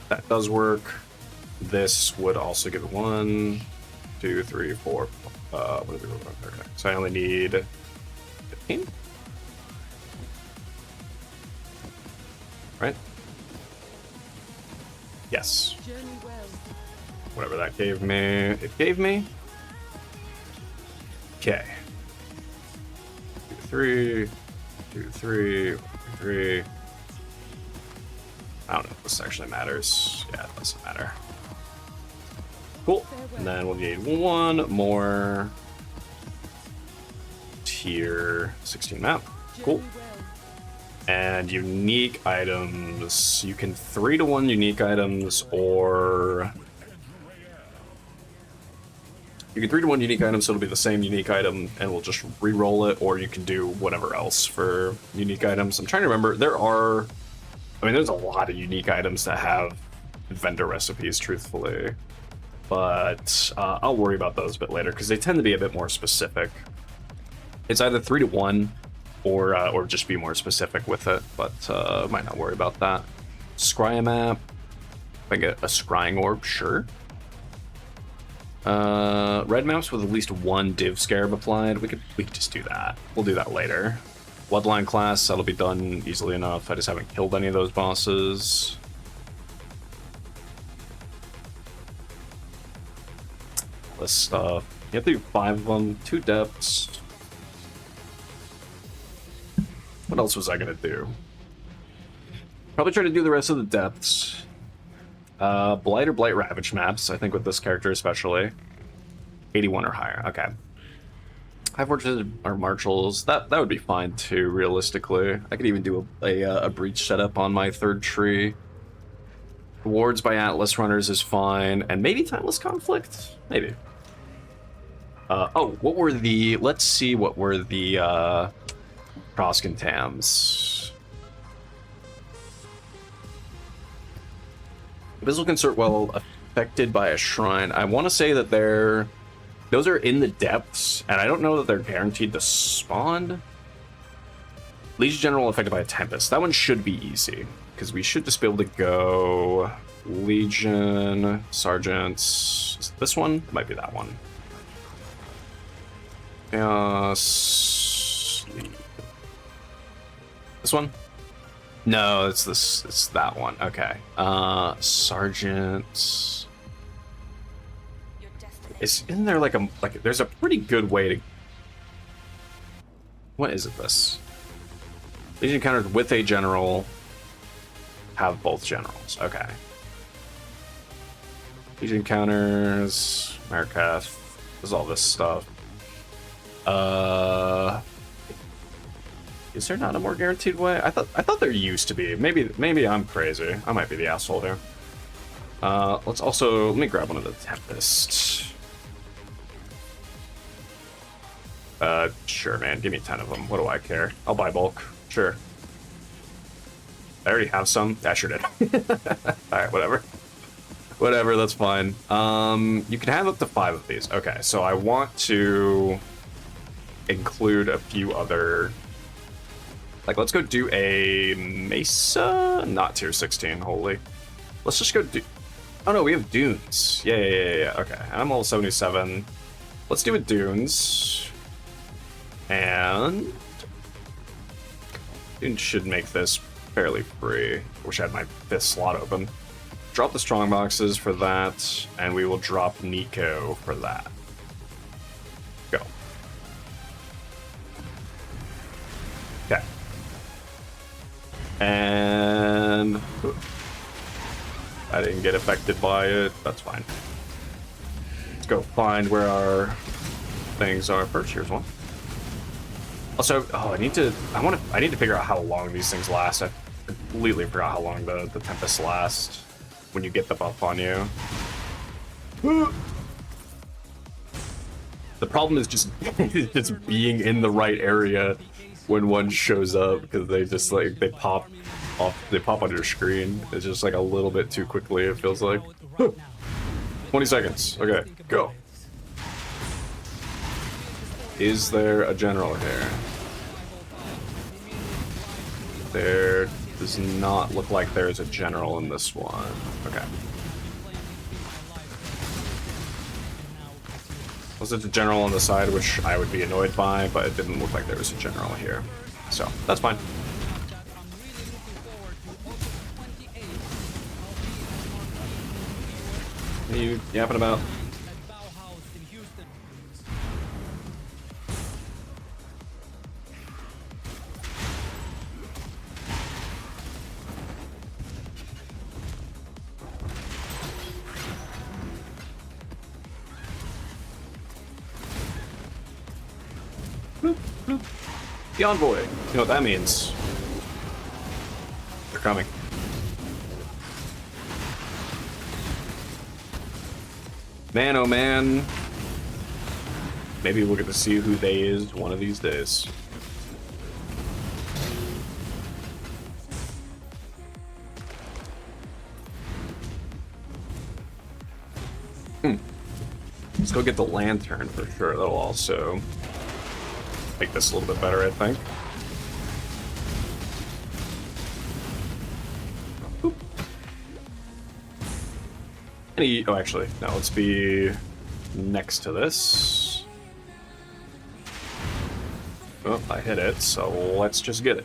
That does work. This would also give it 1. 2, 3, 4. What are we doing? Okay. So I only need 15? Right? Yes. Whatever that gave me. It gave me. Okay. 2, 3. 2, 3. 3. I don't know if this actually matters. Yeah, it doesn't matter. Cool. And then we'll need one more tier 16 map. Cool. And unique items. You can 3-to-1 unique items, or you can 3-to-1 unique items, so it'll be the same unique item, and we'll just re-roll it, or you can do whatever else for unique items. I'm trying to remember. There's a lot of unique items that have vendor recipes, truthfully. But I'll worry about those a bit later, because they tend to be a bit more specific. It's either 3-to-1, or just be more specific with it, but might not worry about that. Scry map. If I get a scrying orb, sure. Red maps with at least one div scarab applied. We could just do that. We'll do that later. Bloodline class, that'll be done easily enough. I just haven't killed any of those bosses. This stuff. You have to do 5 of them, 2 depths. What else was I gonna do? Probably try to do the rest of the depths. Blight or Blight Ravage maps, I think with this character especially. 81 or higher, okay. High Fortress or Marshals, that would be fine too, realistically. I could even do a breach setup on my 3rd tree. Rewards by Atlas Runners is fine, and maybe Timeless Conflict? Maybe. Let's see what were the, cross-contams. Abyssal Consort, well, affected by a shrine. I want to say that those are in the depths, and I don't know that they're guaranteed to spawn. Legion General affected by a Tempest. That one should be easy, because we should just be able to go Legion, Sergeants. Is it this one? It might be that one. This one? No, it's this. It's that one. Okay. Sergeant. Isn't there like there's a pretty good way to. What is it? This Legion encounters with a general. Have both generals. Okay. Legion encounters. Marikath. There's all this stuff. Is there not a more guaranteed way? I thought there used to be. Maybe I'm crazy. I might be the asshole here. Let me grab one of the Tempest. Sure, man. Give me 10 of them. What do I care? I'll buy bulk. Sure. I already have some. I sure did. Alright, whatever. Whatever, that's fine. You can have up to 5 of these. Okay, so I want to include a few other. Like, let's go do a Mesa? Not tier 16, holy. Let's just go do. Oh no, we have Dunes. Yeah. Okay, and I'm level 77. Let's do a Dunes. And Dunes should make this fairly free. Wish I had my 5th slot open. Drop the strong boxes for that, and we will drop Nico for that. Go. Okay. And I didn't get affected by it. That's fine. Let's go find where our things are first. Here's one. Also, I need to figure out how long these things last. I completely forgot how long the Tempest lasts when you get the buff on you. The problem is just being in the right area when one shows up, because they just like they pop on your screen. It's just like a little bit too quickly, it feels like. 20 seconds. Okay, go. Is there a general here? There does not look like there is a general in this one. Okay. Was it a general on the side, which I would be annoyed by, but it didn't look like there was a general here. So, that's fine. What are you yapping about? The envoy. You know what that means. They're coming. Man, oh man. Maybe we'll get to see who they is one of these days. Let's go get the lantern for sure. That'll also make this a little bit better, I think. Boop. Oh, actually, no, let's be next to this. Oh, I hit it, so let's just get it.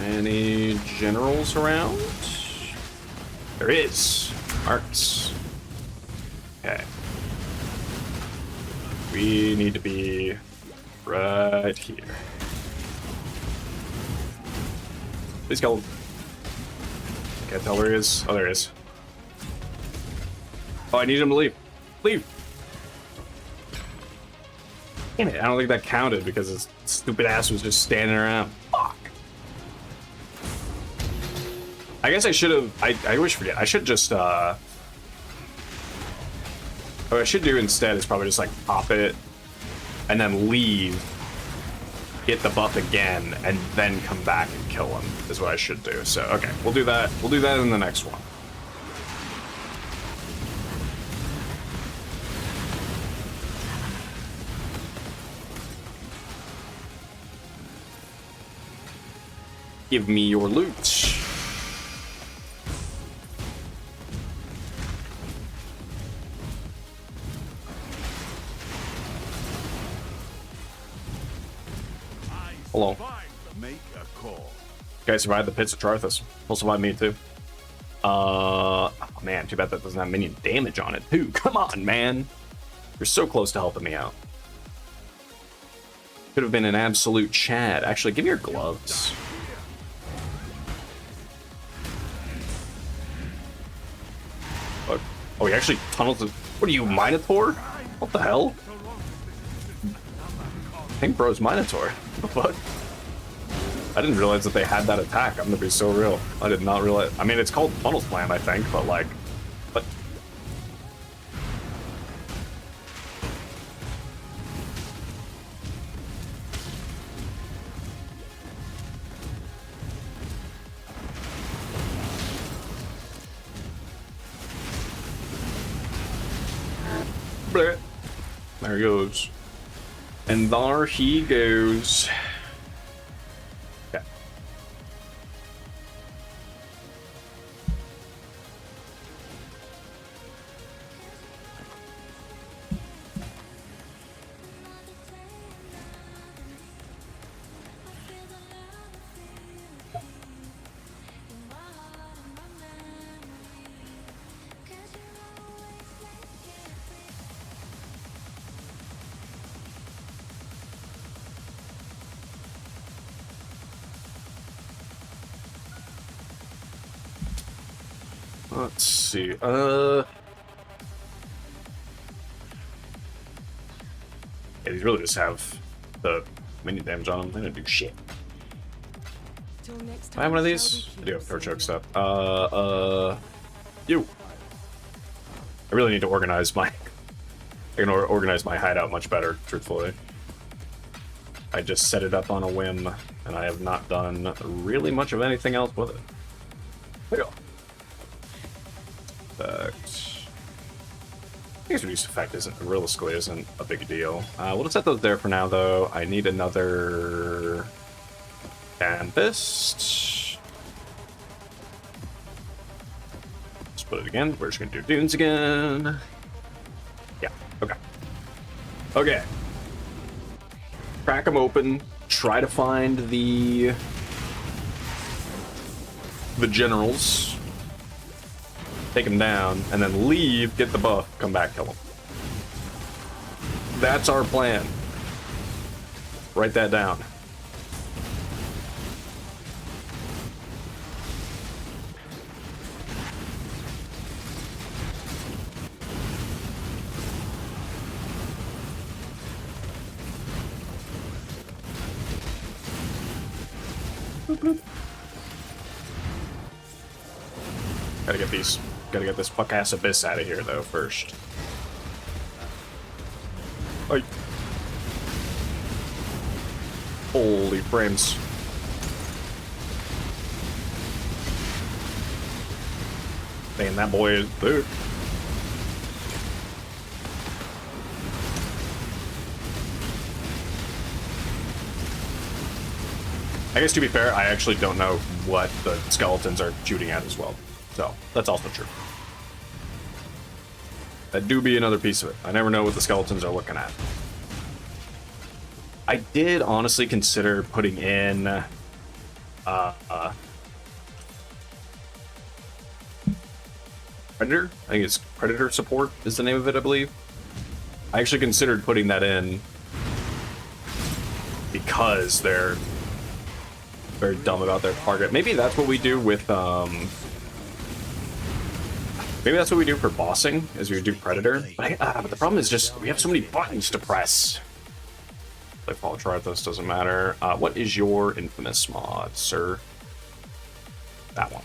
Any generals around? There is. Marks. Okay. We need to be right here. Please go. Can't tell where he is. Oh, there he is. Oh, I need him to leave. Leave! Damn it, I don't think that counted because his stupid ass was just standing around. Fuck. I guess I should have. I always forget. I should just, what I should do instead is probably just like pop it and then leave, get the buff again, and then come back and kill him is what I should do. So, okay, we'll do that. We'll do that in the next one. Give me your loot. Hello. Make a call. Guy survived the pits of Charthus. He'll survive me too. Oh man, too bad that doesn't have minion damage on it too. Come on, man. You're so close to helping me out. Could have been an absolute Chad. Actually, give me your gloves. What? Oh, he actually tunnels the... What are you, Minotaur? What the hell? I think bro's Minotaur. What the fuck? I didn't realize that they had that attack. I'm gonna be so real. I did not realize. I mean, it's called Funnel Slam, I think, but like, what? Bleh. There he goes. And there he goes. Okay. Let's see. Yeah, these really just have the minion damage on them. They don't do shit. Do I have one of these? I do have throat choke stuff. You. I really need to organize my. I can organize my hideout much better, truthfully. I just set it up on a whim, and I have not done really much of anything else with it. There you go. Effect. I guess reduce effect realistically isn't a big deal. We'll just set those there for now, though. I need another Tempest. Let's split it again. We're just gonna do dunes again. Yeah, okay. Okay. Crack them open. Try to find the generals. Take them down, and then leave, get the buff, come back, kill them. That's our plan. Write that down. Boop, boop. Gotta get this fuck ass abyss out of here though first. Ay. Holy frames. Man, that boy is big. I guess to be fair, I actually don't know what the skeletons are shooting at as well. So, that's also true. That do be another piece of it. I never know what the skeletons are looking at. I did honestly consider putting in Predator? I think it's Predator support is the name of it, I believe. I actually considered putting that in because they're very dumb about their target. Maybe that's what we do with maybe that's what we do for bossing, is we do Predator. But the problem is just we have so many buttons to press. Like Fall Chart, this doesn't matter. What is your infamous mod, sir? That one.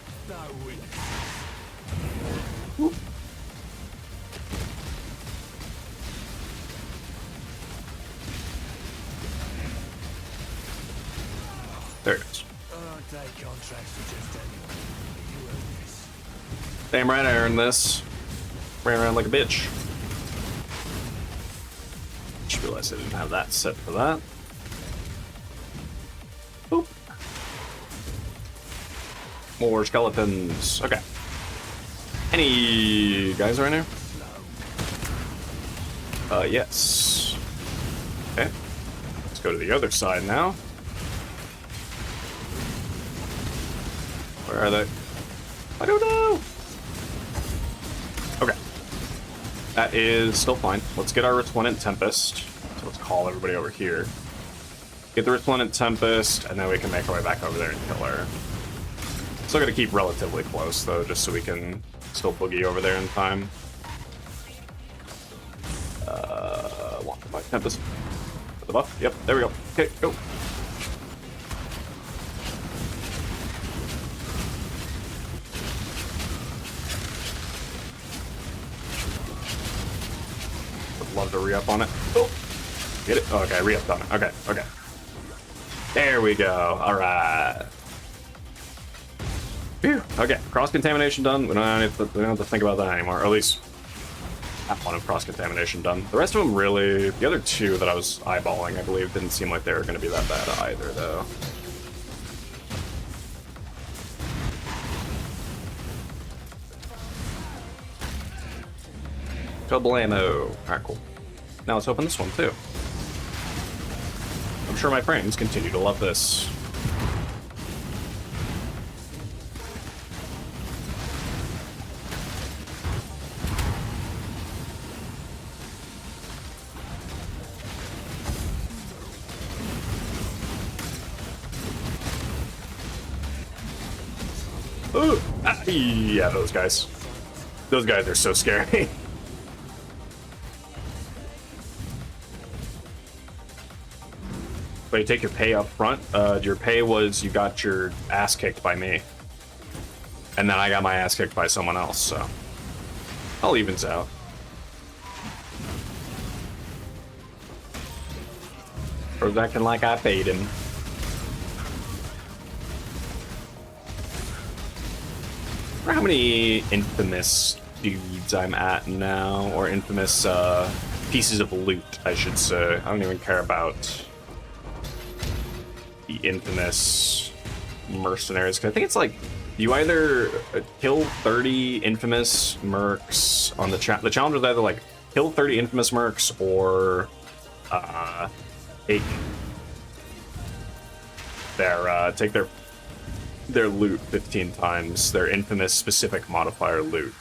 Whoop. There it is. Damn right I earned this. Ran around like a bitch. Just realized I didn't have that set for that. Boop. More skeletons. Okay. Any guys right now? Yes. Okay. Let's go to the other side now. Where are they? I don't know. Okay. That is still fine. Let's get our Resplendent Tempest. So let's call everybody over here. Get the Resplendent Tempest, and then we can make our way back over there and kill her. Still gotta keep relatively close, though, just so we can still boogie over there in time. Want my Tempest. Put the buff. Yep, there we go. Okay, go. Love to re-up on it. Oh, get it. Oh, okay, re-upped on it. Okay, okay. There we go. All right. Phew. Okay, cross-contamination done. We don't have to think about that anymore. Or at least half one of cross-contamination done. The rest of them really, the other two that I was eyeballing, I believe, didn't seem like they were going to be that bad either, though. Double ammo. Alright, cool. Now let's open this one, too. I'm sure my friends continue to love this. Ooh! Ah, yeah, those guys. Those guys are so scary. But you take your pay up front. Your pay was you got your ass kicked by me. And then I got my ass kicked by someone else, so. All evens out. Bro's acting like I paid him. I wonder how many infamous dudes I'm at now, or infamous pieces of loot, I should say. I don't even care about the infamous mercenaries, because I think it's like you either kill 30 infamous mercs on the challenge is either like kill 30 infamous mercs or take their loot 15 times, their infamous specific modifier loot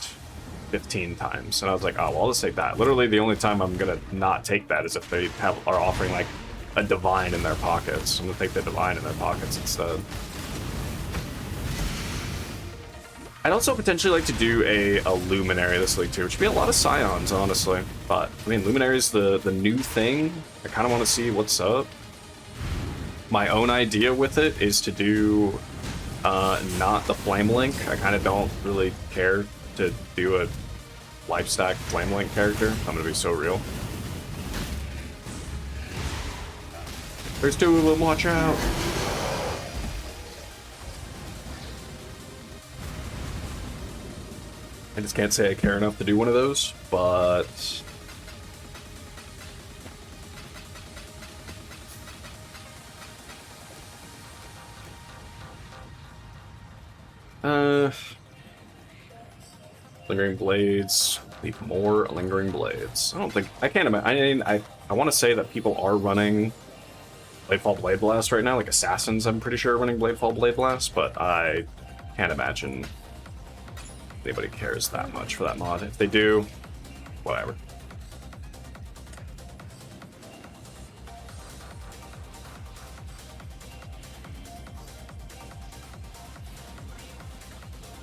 15 times. And I was like, oh, well, I'll just take that. Literally the only time I'm gonna not take that is if they are offering like a divine in their pockets. I'm gonna take the divine in their pockets instead. I'd also potentially like to do a luminary this league too, which would be a lot of scions, honestly. But I mean, luminary's the new thing. I kind of want to see what's up. My own idea with it is to do not the flame link. I kind of don't really care to do a life stack flame link character. I'm gonna be so real. There's two of them, watch out. I just can't say I care enough to do one of those, but lingering blades, leave more lingering blades. I can't imagine. I want to say that people are running Bladefall Blade Blast right now, like assassins I'm pretty sure are running Bladefall Blade Blast, but I can't imagine anybody cares that much for that mod. If they do, whatever.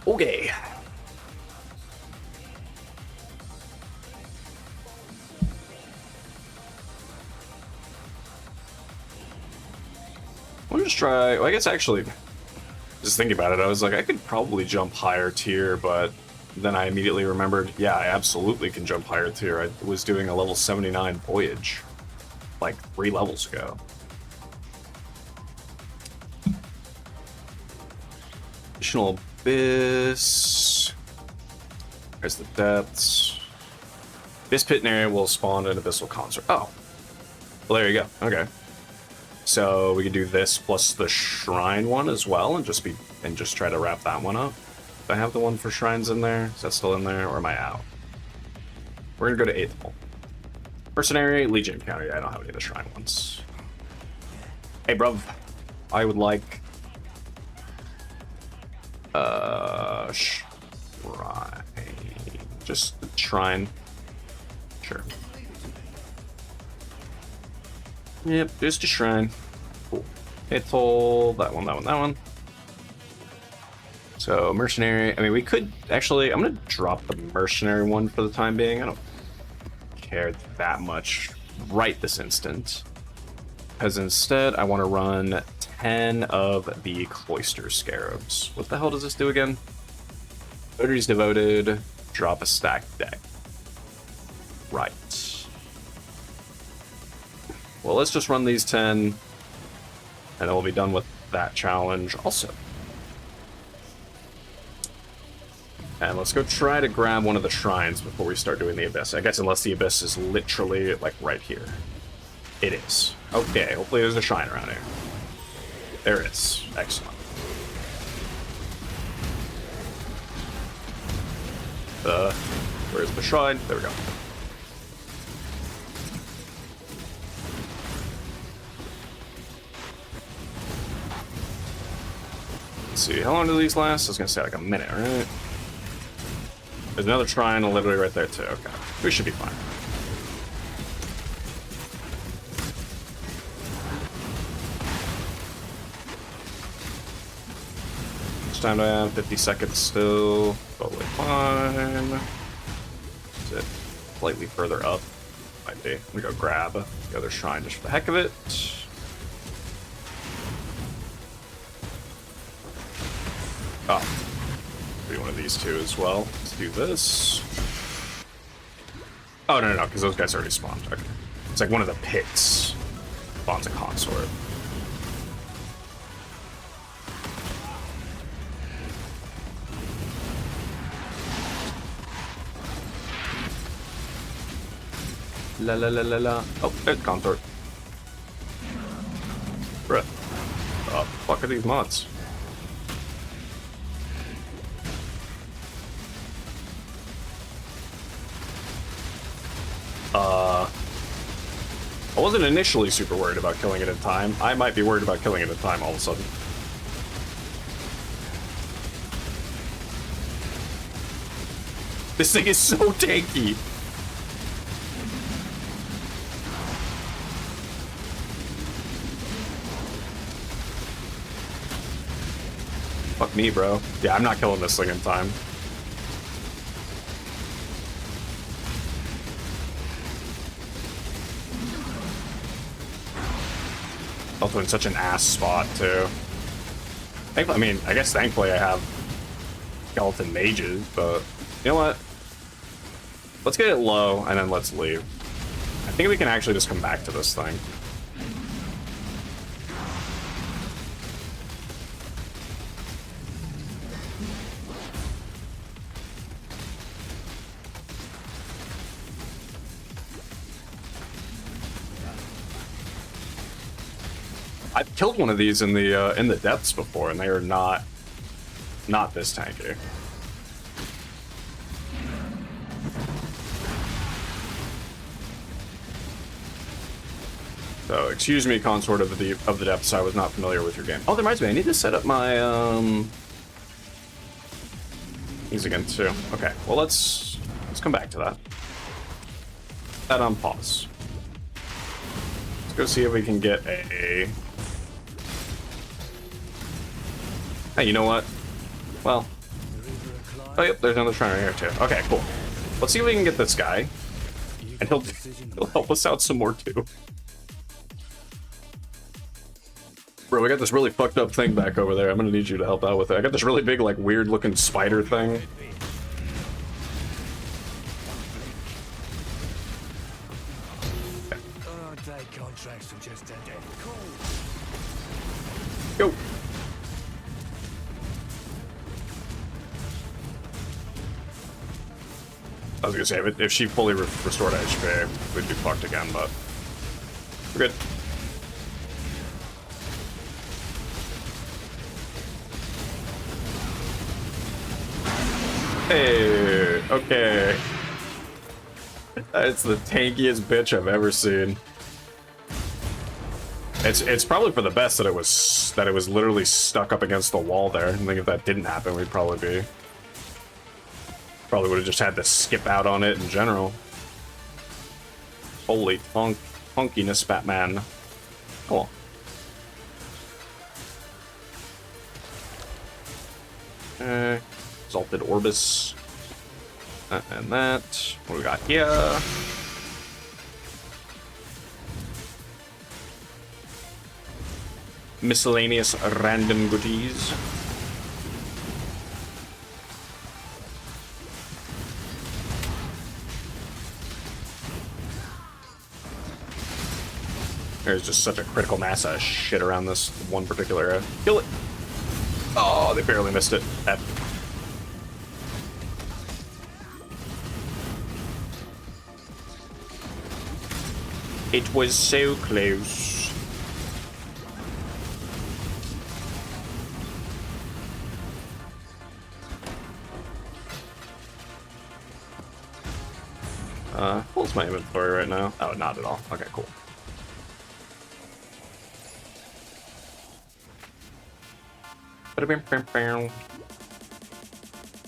Okay. I'll just try. Well, I guess actually, just thinking about it, I was like, I could probably jump higher tier, but then I immediately remembered, yeah, I absolutely can jump higher tier. I was doing a level 79 voyage like 3 levels ago. Additional abyss. There's the depths. This pit area will spawn an abyssal consort. Oh, well, there you go. Okay. So we can do this plus the shrine one as well, and just try to wrap that one up. Do I have the one for shrines in there? Is that still in there, or am I out? We're gonna go to 8th. Mercenary, Legion encounter. Yeah, I don't have any of the shrine ones. Hey, bruv. I would like shrine. Just the shrine. Sure. Yep, just a shrine. Cool. Atoll, that one. So, mercenary. I mean, we could actually. I'm gonna drop the mercenary one for the time being. I don't care that much right this instant. Because instead, I want to run 10 of the Cloister Scarabs. What the hell does this do again? Votaries Devoted, drop a stacked deck. Right. Well, let's just run these 10, and then we'll be done with that challenge also. And let's go try to grab one of the shrines before we start doing the Abyss. I guess unless the Abyss is literally, like, right here. It is. Okay, hopefully there's a shrine around here. There is. Excellent. Where's the shrine? There we go. Let's see, how long do these last? I was gonna say like a minute, right? There's another shrine literally right there too. Okay, we should be fine. Much time do I have? 50 seconds still. Totally fine. Is it slightly further up? Might be. I'm gonna go grab the other shrine just for the heck of it. Oh, be one of these two as well. Let's do this. Oh, no, because those guys already spawned. Okay. It's like one of the pits spawns a consort. La la la la la. Oh, there's consort. Bruh. Oh, fuck are these mods? I wasn't initially super worried about killing it in time. I might be worried about killing it in time all of a sudden. This thing is so tanky. Fuck me, bro. Yeah, I'm not killing this thing in time. Also in such an ass spot, too. I mean, I guess thankfully I have skeleton mages, but you know what? Let's get it low, and then let's leave. I think we can actually just come back to this thing. I've killed one of these in the depths before, and they are not this tanky. So, excuse me, consort of the depths. I was not familiar with your game. Oh, that reminds me. I need to set up my these again too. Okay. Well, let's come back to that. That on pause. Let's go see if we can get a. Hey, you know what? Well. Oh, yep, there's another shrine right here, too. Okay, cool. Let's see if we can get this guy. And he'll help us out some more, too. Bro, we got this really fucked up thing back over there. I'm gonna need you to help out with it. I got this really big, like, weird-looking spider thing. Go! I was gonna say, if she fully restored HP, we'd be fucked again, but we're good. Hey, okay. It's the tankiest bitch I've ever seen. It's probably for the best that it was literally stuck up against the wall there. I think if that didn't happen, we'd probably would have just had to skip out on it in general. Holy funkiness, Batman. Cool. Exalted Orbis. And that. What do we got here? Miscellaneous random goodies. There's just such a critical mass of shit around this one particular area. Kill it! Oh, they barely missed it. F. It was so close. What's my inventory right now? Oh, not at all. Okay, cool.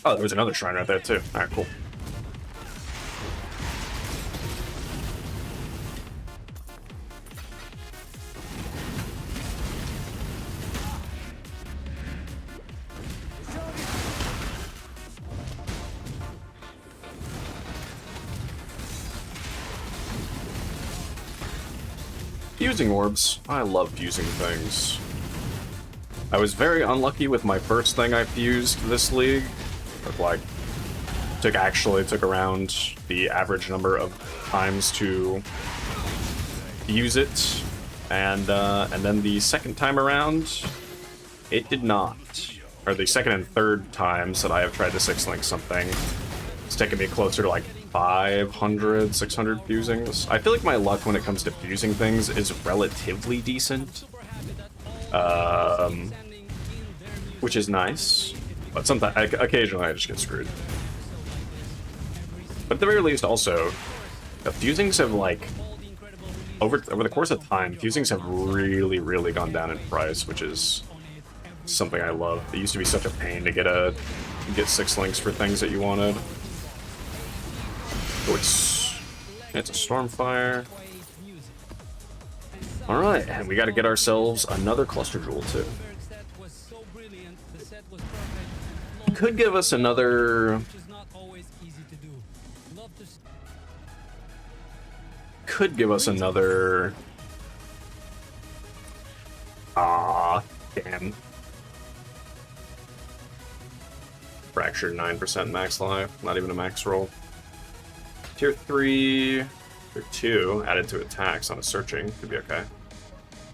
Oh, there was another shrine right there too. Alright, cool. Fusing orbs. I love fusing things. I was very unlucky with my first thing I fused this league. But like, took around the average number of times to use it, and then the second time around, it did not. Or the second and third times that I have tried to 6-link something, it's taken me closer to like 500, 600 fusings. I feel like my luck when it comes to fusing things is relatively decent. Which is nice, but sometimes, occasionally I just get screwed. But at the very least, also, The fusings have like over the course of time, fusings have really gone down in price, which is something I love. It used to be such a pain to get 6 links for things that you wanted. Oh, it's a Stormfire. All right, and we got to get ourselves another Cluster Jewel too. Could give us another. Could give us another. Ah, damn. Fractured 9% max life, not even a max roll. Tier 3, tier 2 added to attacks on a searching, could be okay.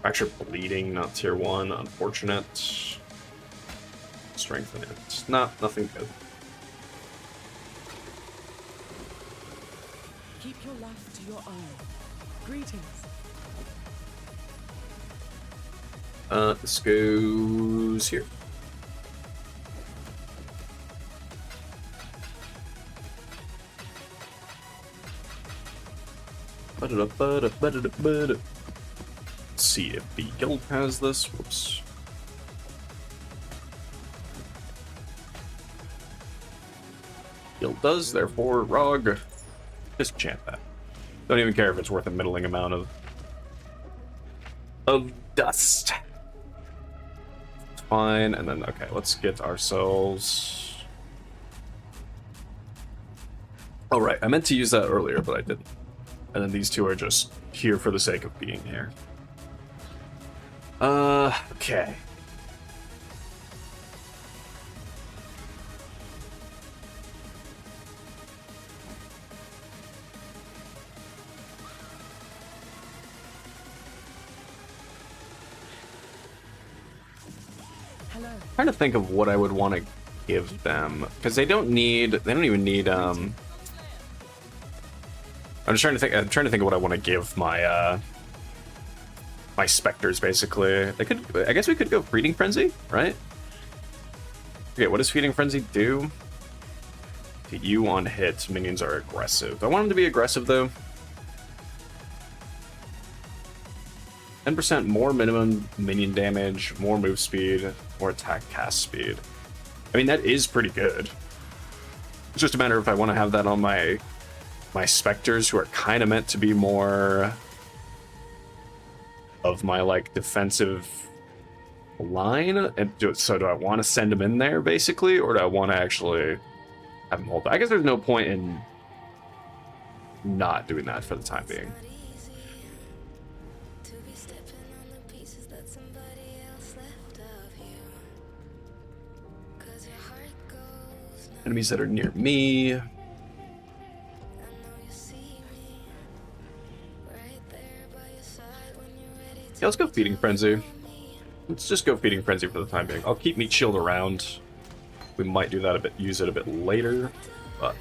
Fractured bleeding, not tier 1, unfortunate. Strengthen it, nothing good. Keep your life to your own. Greetings. This goes here. Let's see if the guild has this. Whoops. Guild does, therefore, ROG. Just chant that. Don't even care if it's worth a middling amount of dust. It's fine, and then, okay, let's get ourselves... Oh, right, I meant to use that earlier, but I didn't. And then these two are just here for the sake of being here. Okay. Hello. Trying to think of what I would want to give them, because they don't even need I'm trying to think of what I want to give my my specters. Basically, I guess we could go Feeding Frenzy, right? Okay, what does Feeding Frenzy do? To you on hit, minions are aggressive. I want them to be aggressive though. 10% more minimum minion damage, more move speed, more attack cast speed. I mean, that is pretty good. It's just a matter of if I want to have that on my specters, who are kind of meant to be more of my like defensive line. And so do I want to send them in there basically, or do I want to actually have them hold back? I guess there's no point in not doing that for the time being. Enemies that are near me. Yeah, let's go Feeding Frenzy. Let's just go Feeding Frenzy for the time being. I'll keep Meat Shield around. We might do that a bit, use it a bit later, but...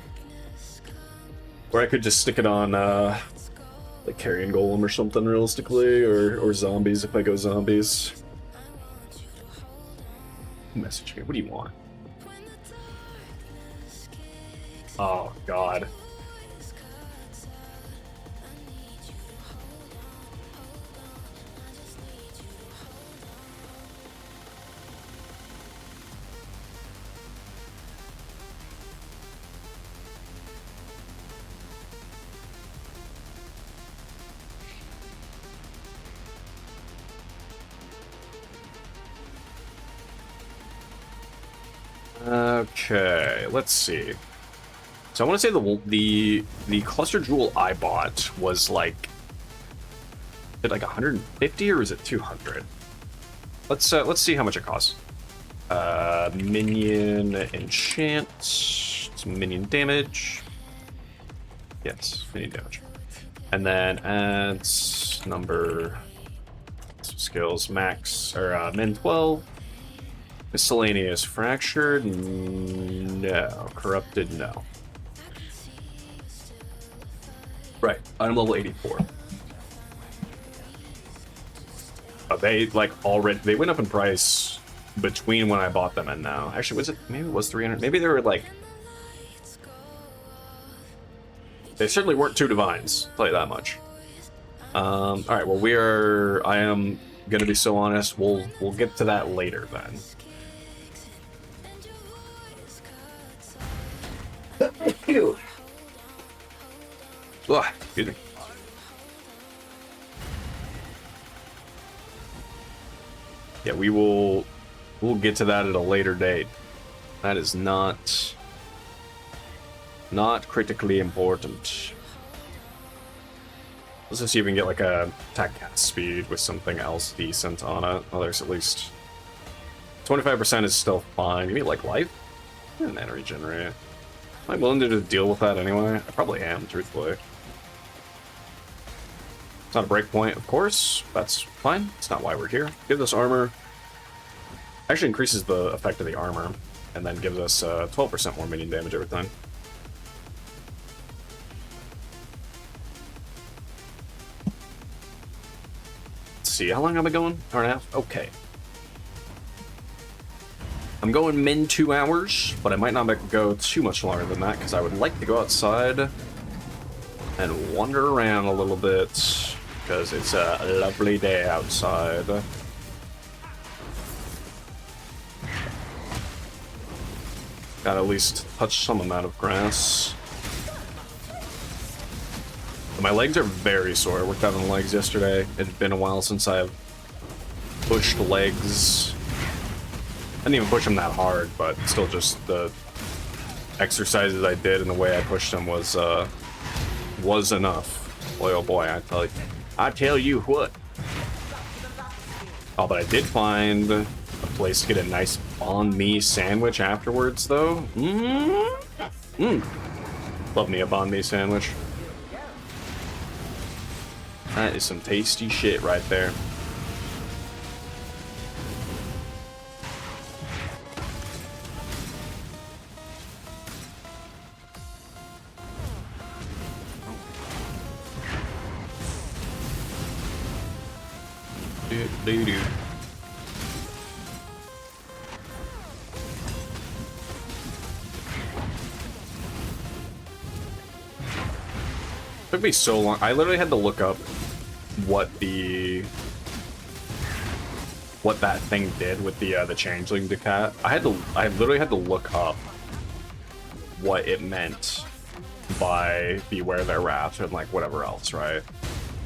Or I could just stick it on, like Carrion Golem or something realistically, or zombies if I go zombies. Message me, what do you want? Oh, God. Okay, let's see. So I want to say the cluster jewel I bought was like, is it like 150 or is it 200? Let's see how much it costs. Minion enchant, it's minion damage. Yes, minion damage. And then adds number, skills max or min 12. Miscellaneous fractured, no. Corrupted, no. Right, I'm level 84. They like already, they went up in price between when I bought them and now. Actually, was it, maybe it was 300, maybe they were like, They certainly weren't two divines, I'll tell you that much. All right, well, I am gonna be so honest, we'll get to that later then. Ugh, excuse me. Yeah, we'll get to that at a later date. That is not critically important. Let's just see if we can get like a attack cast speed with something else decent on it. Oh, there's at least 25% is still fine. Give me like life and mana regenerate. Am I willing to just deal with that anyway? I probably am, truthfully. It's not a break point, of course. That's fine. It's not why we're here. Give us armor. Actually increases the effect of the armor, and then gives us 12% more minion damage every time. Let's see, how long am I going? Hour and a half? Okay. I'm going min 2 hours, but I might not go too much longer than that, because I would like to go outside and wander around a little bit, because it's a lovely day outside. Gotta at least touch some amount of grass. My legs are very sore. I worked out on the legs yesterday. It had been a while since I've pushed legs. I didn't even push them that hard, but still just the exercises I did and the way I pushed them was enough. Boy, oh boy, I tell you what. Oh, but I did find a place to get a nice banh mi sandwich afterwards, though. Love me a banh mi sandwich. That is some tasty shit right there. Do-do-do. Took me so long. I literally had to look up what that thing did with the changeling decat. I literally had to look up what it meant by beware their wrath and like whatever else, right?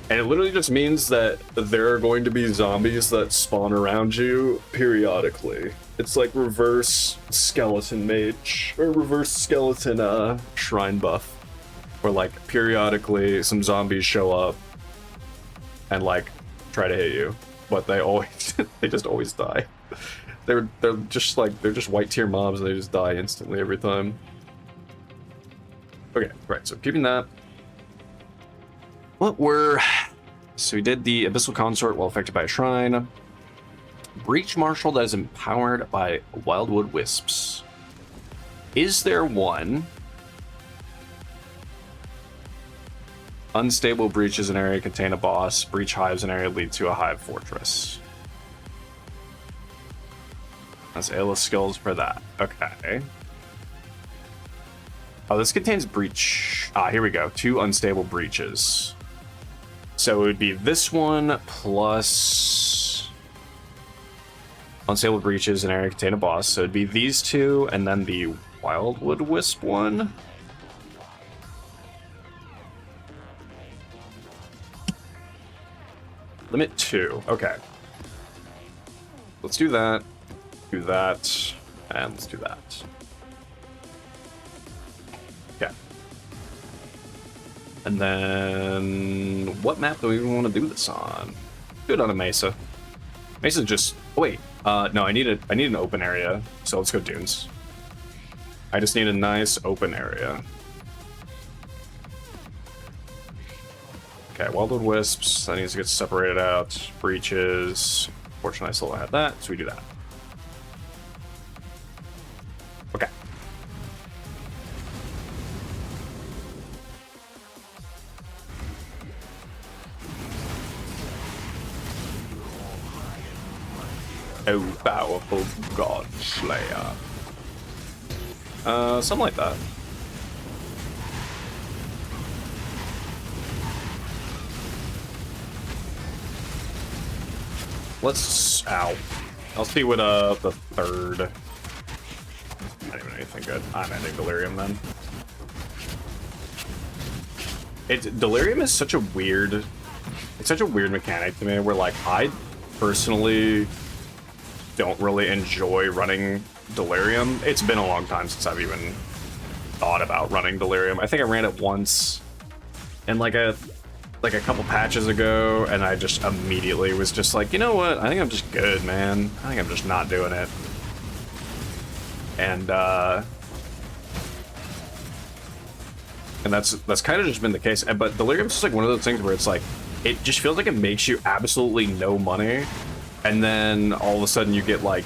And it literally just means that there are going to be zombies that spawn around you periodically. It's like reverse skeleton mage or reverse skeleton shrine buff. Where like periodically some zombies show up and like try to hit you, but they just always die. They're just white tier mobs and they just die instantly every time. Okay, right, so keeping that. So we did the Abyssal Consort while affected by a shrine. Breach Marshal that is empowered by Wildwood Wisps. Is there one? Unstable breaches an area contain a boss. Breach hives an area lead to a hive fortress. That's Ayla skills for that. Okay. Oh, this contains breach. Ah, here we go. 2 unstable breaches. So it would be this one plus unstable breaches an area contain a boss. So it'd be these 2 and then the Wildwood Wisp one. Limit 2. Okay. Let's do that, and let's do that. Okay. And then what map do we even want to do this on? Do it on a mesa. Mesa's just... Oh, wait. No, I need an open area, so let's go dunes. I just need a nice open area. Okay, Wildwood Wisps, that needs to get separated out. Breaches. Fortunately, I still don't have that, so we do that. Okay. Oh, powerful God Slayer. Something like that. Let's... Ow. I'll see what, the third... Not even anything good. I'm ending Delirium, then. Delirium is such a weird... It's such a weird mechanic to me, where, like, I personally don't really enjoy running Delirium. It's been a long time since I've even thought about running Delirium. I think I ran it once in, like a couple patches ago, and I just immediately was just like, you know what? I think I'm just good, man. I think I'm just not doing it. And that's kind of just been the case. But Delirium's just like one of those things where it's like, it just feels like it makes you absolutely no money, and then all of a sudden you get like,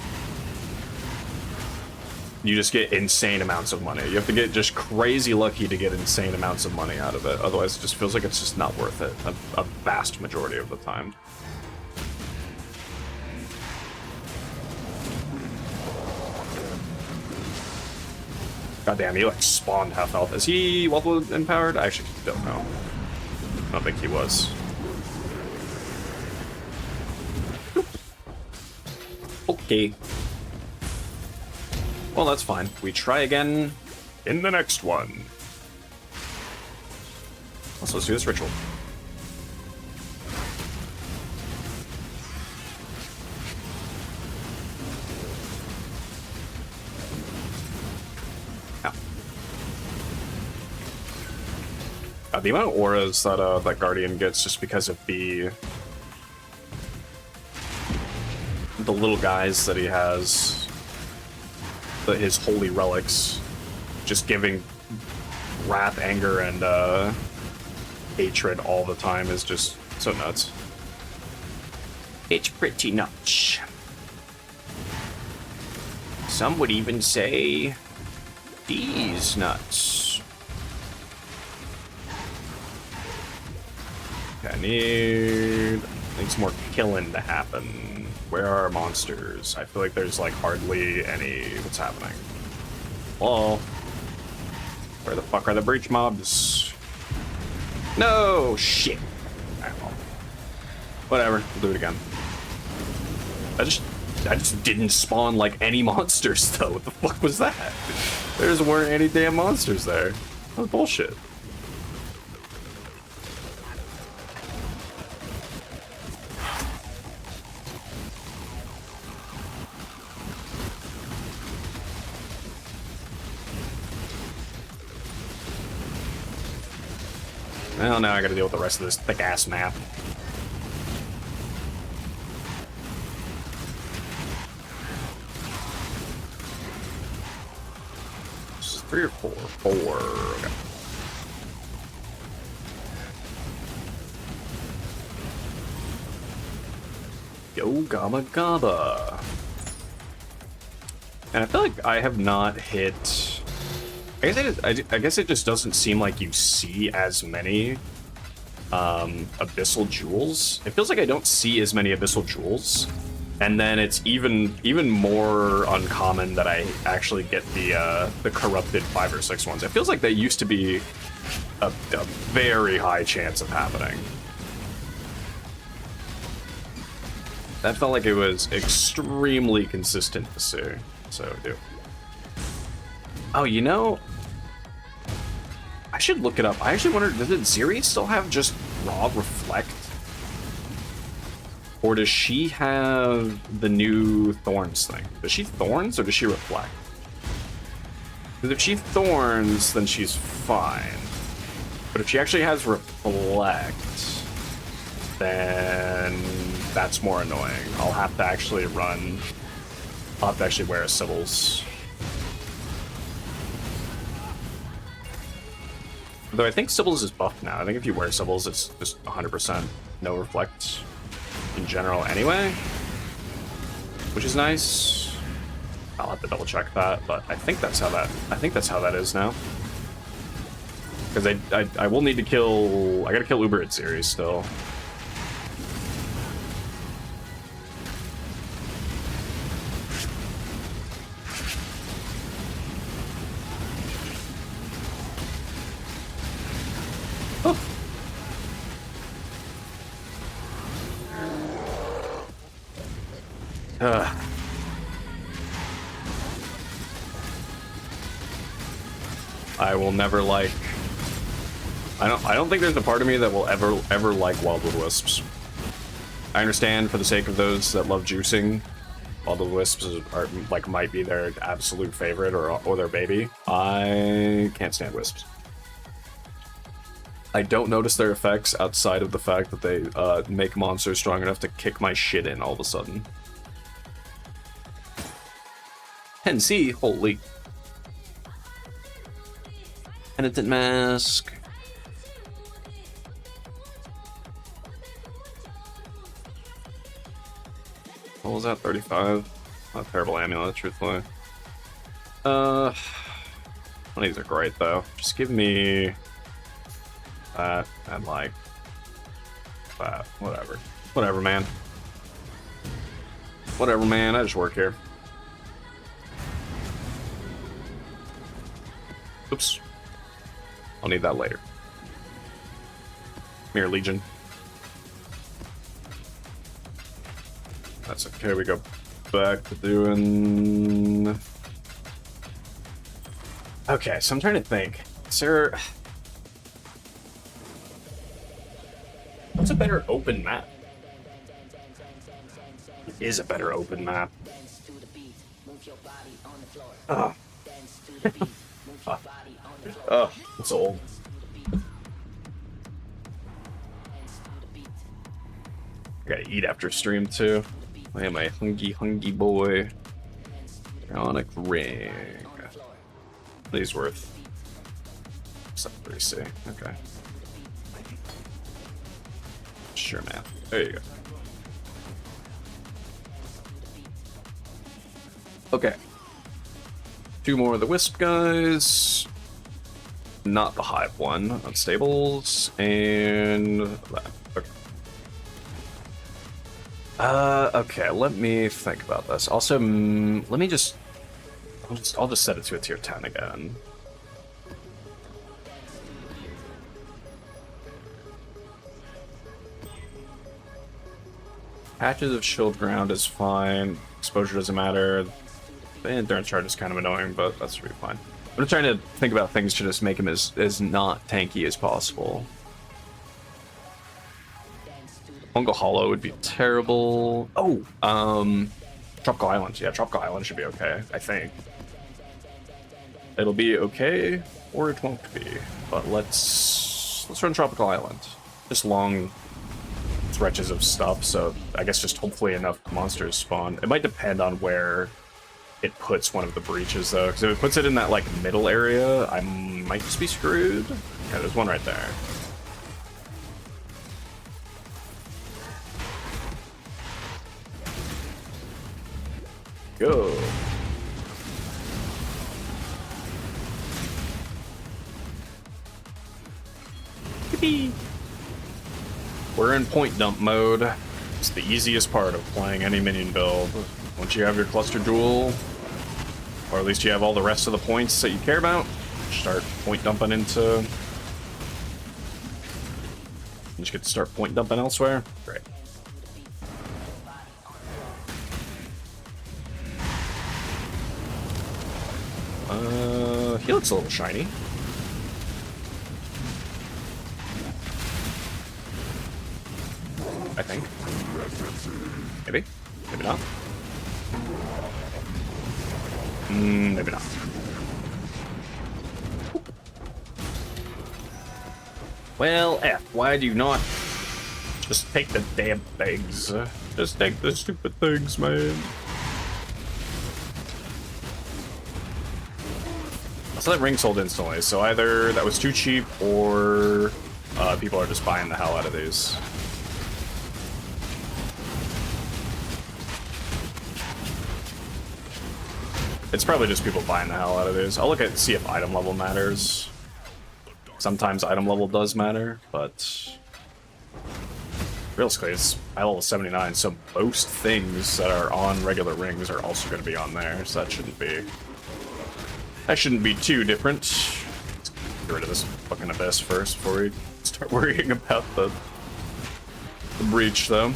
you just get insane amounts of money. You have to get just crazy lucky to get insane amounts of money out of it. Otherwise, it just feels like it's just not worth it a vast majority of the time. God damn, he like spawned half health. Is he level empowered? I actually don't know. I don't think he was. Okay. Well, that's fine. We try again in the next one. Also, let's do this ritual. The amount of auras that that Guardian gets just because of the little guys that he has, his holy relics, just giving wrath, anger, and hatred all the time is just so nuts. It's pretty nuts. Some would even say these nuts. I need some more killing to happen. Where are our monsters? I feel like there's like hardly any. What's happening? Hello? Where the fuck are the breach mobs? No shit. Alright, well. Whatever. We'll do it again. I just didn't spawn like any monsters though. What the fuck was that? There just weren't any damn monsters there. That was bullshit. Well, now I gotta deal with the rest of this thick-ass map. This is 3 or 4? 4. Okay. Yo, Gabba Gabba. And I feel like I have not hit... I guess it just doesn't seem like you see as many abyssal jewels. It feels like I don't see as many abyssal jewels, and then it's even more uncommon that I actually get the corrupted 5 or 6 ones. It feels like that used to be a very high chance of happening. That felt like it was extremely consistent to see. So, dude. Oh, you know, I should look it up. I actually wonder, did Ziri still have just raw reflect? Or does she have the new thorns thing? Does she thorns or does she reflect? Because if she thorns, then she's fine. But if she actually has reflect, then that's more annoying. I'll have to actually wear a Sibyl's. Though I think Sibyl's is buffed now. I think if you wear Sibyl's, it's just 100% no reflect in general anyway, which is nice. I'll have to double check that, but I think that's how that is now. Because I will need to kill. I gotta kill Uber at series still. I will never like. I don't think there's a part of me that will ever like Wildwood Wisps. I understand for the sake of those that love juicing, Wildwood Wisps are like might be their absolute favorite or their baby. I can't stand wisps. I don't notice their effects outside of the fact that they make monsters strong enough to kick my shit in all of a sudden. 10C, holy. Penitent Mask. What was that, 35? Not a terrible amulet, truthfully. None of these are great, though. Just give me that and, like, that. Whatever. Whatever, man. Whatever, man. I just work here. Oops. I'll need that later. Mirror Legion. That's okay, we go back to doing... Okay, so I'm trying to think. Is there... What's a better open map? It is a better open map. Oh. Oh, it's old. I gotta eat after stream too. I am a hungry boy. Ionic ring. These worth 3C. Okay. Sure, man. There you go. Okay. 2 more of the Wisp guys. Not the Hive one. Unstables. And that. Okay. Okay, let me think about this. Also, let me just... I'll just set it to a tier 10 again. Patches of shield ground is fine. Exposure doesn't matter. The endurance charge is kind of annoying, but that's really fine. I'm trying to think about things to just make him as not tanky as possible. Fungal Hollow would be terrible. Oh, Tropical Island. Yeah, Tropical Island should be okay, I think. It'll be okay, or it won't be. But let's run Tropical Island. Just long stretches of stuff, so I guess just hopefully enough monsters spawn. It might depend on where it puts one of the breaches, though, because if it puts it in that, like, middle area, I might just be screwed. Yeah, there's one right there. Go. Yippee. We're in point dump mode. It's the easiest part of playing any minion build. Once you have your cluster jewel, or at least you have all the rest of the points that you care about, start point dumping into... You just get to start point dumping elsewhere. Great. He looks a little shiny. I think. Maybe. Maybe not. Maybe not. Well, F. Why do you not just take the damn things? Just take the stupid things, man. So that ring sold instantly, so either that was too cheap or people are just buying the hell out of these. It's probably just people buying the hell out of these. I'll look at see if item level matters. Sometimes item level does matter, but realistically it's high level 79, so most things that are on regular rings are also going to be on there, so that shouldn't be too different. Let's get rid of this fucking abyss first before we start worrying about the breach, though.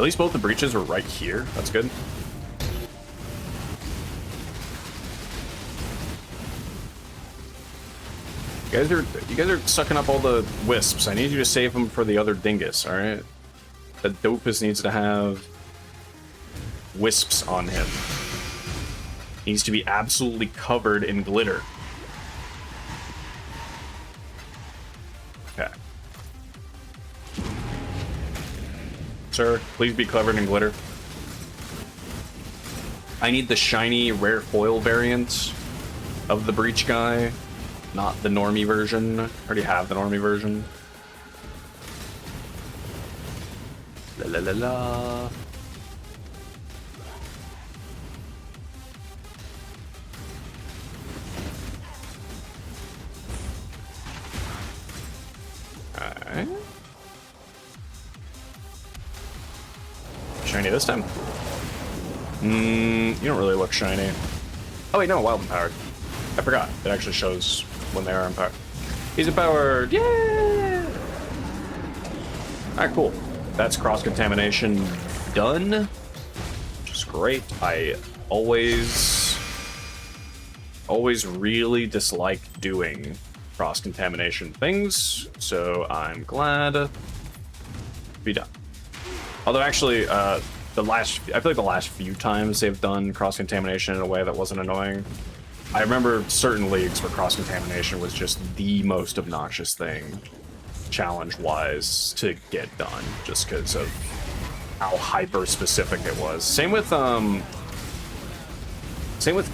At least both the breaches were right here. That's good. You guys are sucking up all the wisps. I need you to save them for the other dingus, alright? The dopus needs to have wisps on him. Needs to be absolutely covered in glitter. Okay. Sir, please be covered in glitter. I need the shiny rare foil variant of the breach guy. Not the normie version. I already have the normie version. La la la la. Alright. Shiny this time. You don't really look shiny. Oh wait, no, wild empowered. I forgot. It actually shows when they are empowered. He's empowered! Yeah! Alright, cool. That's cross-contamination done. Which is great. I always really dislike doing cross-contamination things, so I'm glad to be done. Although actually, I feel like the last few times they've done cross-contamination in a way that wasn't annoying. I remember certain leagues where cross-contamination was just the most obnoxious thing, challenge-wise, to get done, just because of how hyper-specific it was. Same with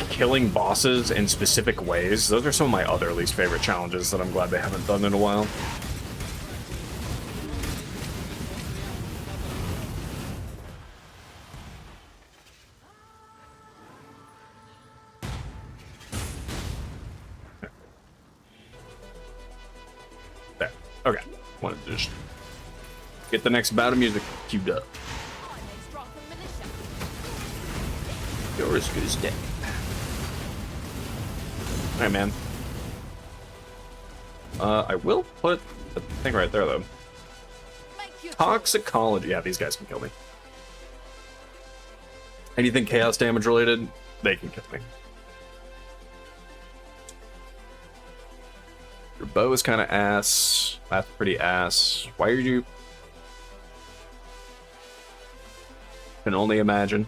killing bosses in specific ways. Those are some of my other least favorite challenges that I'm glad they haven't done in a while. Okay, wanted to just get the next bout of music queued up. You're as good as dead. Alright, man. I will put the thing right there, though. Toxicology. Yeah, these guys can kill me. Anything chaos damage related, they can kill me. Your bow is kind of ass. That's pretty ass. Why are you... Can only imagine.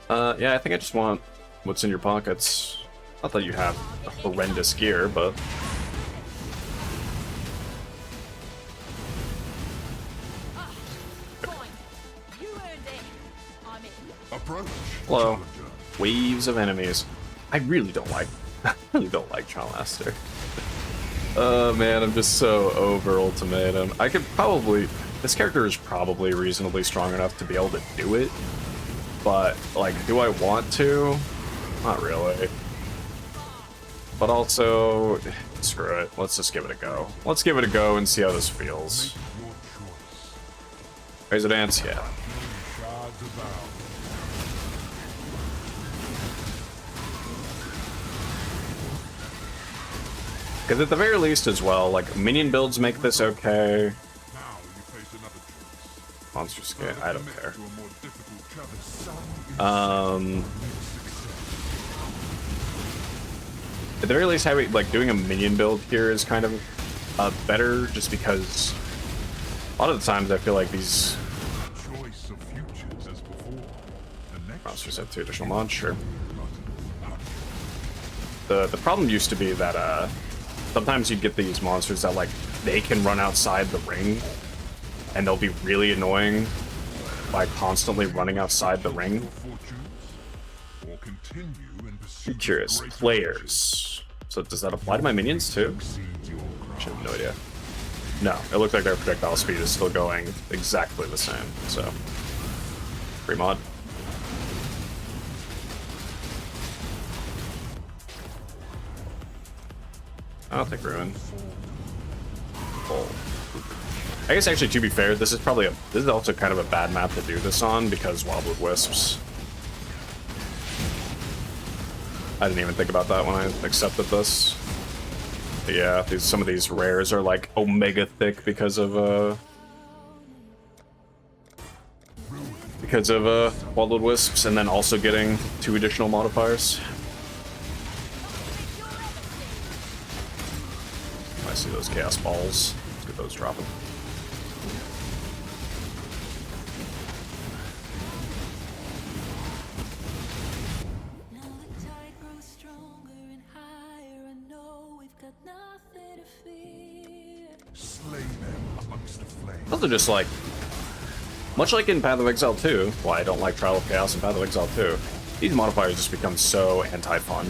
Yeah, I think I just want what's in your pockets. Not that you have horrendous gear, but... Hello. Waves of enemies. I really don't like Charmaster. Oh man, I'm just so over Ultimatum. I could probably... This character is probably reasonably strong enough to be able to do it. But, like, do I want to? Not really. But also... Screw it. Let's just give it a go. Let's give it a go and see how this feels. Razor Dance? Yeah. Because at the very least as well, like, minion builds make this okay. Monster skin, I don't care. At the very least, having, like, doing a minion build here is kind of better, just because a lot of the times I feel like these monsters have 2 additional mods, sure. The problem used to be that, sometimes you'd get these monsters that, like, they can run outside the ring, and they'll be really annoying by constantly running outside the ring. I'm curious. Players. So does that apply to my minions, too? I have no idea. No, it looks like their projectile speed is still going exactly the same, so... Free mod. I'll take Ruin. Oh. I guess actually, to be fair, this is also kind of a bad map to do this on because Wildwood Wisps. I didn't even think about that when I accepted this. Yeah, some of these rares are like omega thick because of Wildwood Wisps, and then also getting 2 additional modifiers. I see those chaos balls. Let's get those dropping. Those are just like, much like in Path of Exile 2, why I don't like Trial of Chaos in Path of Exile 2, these modifiers just become so anti-fun.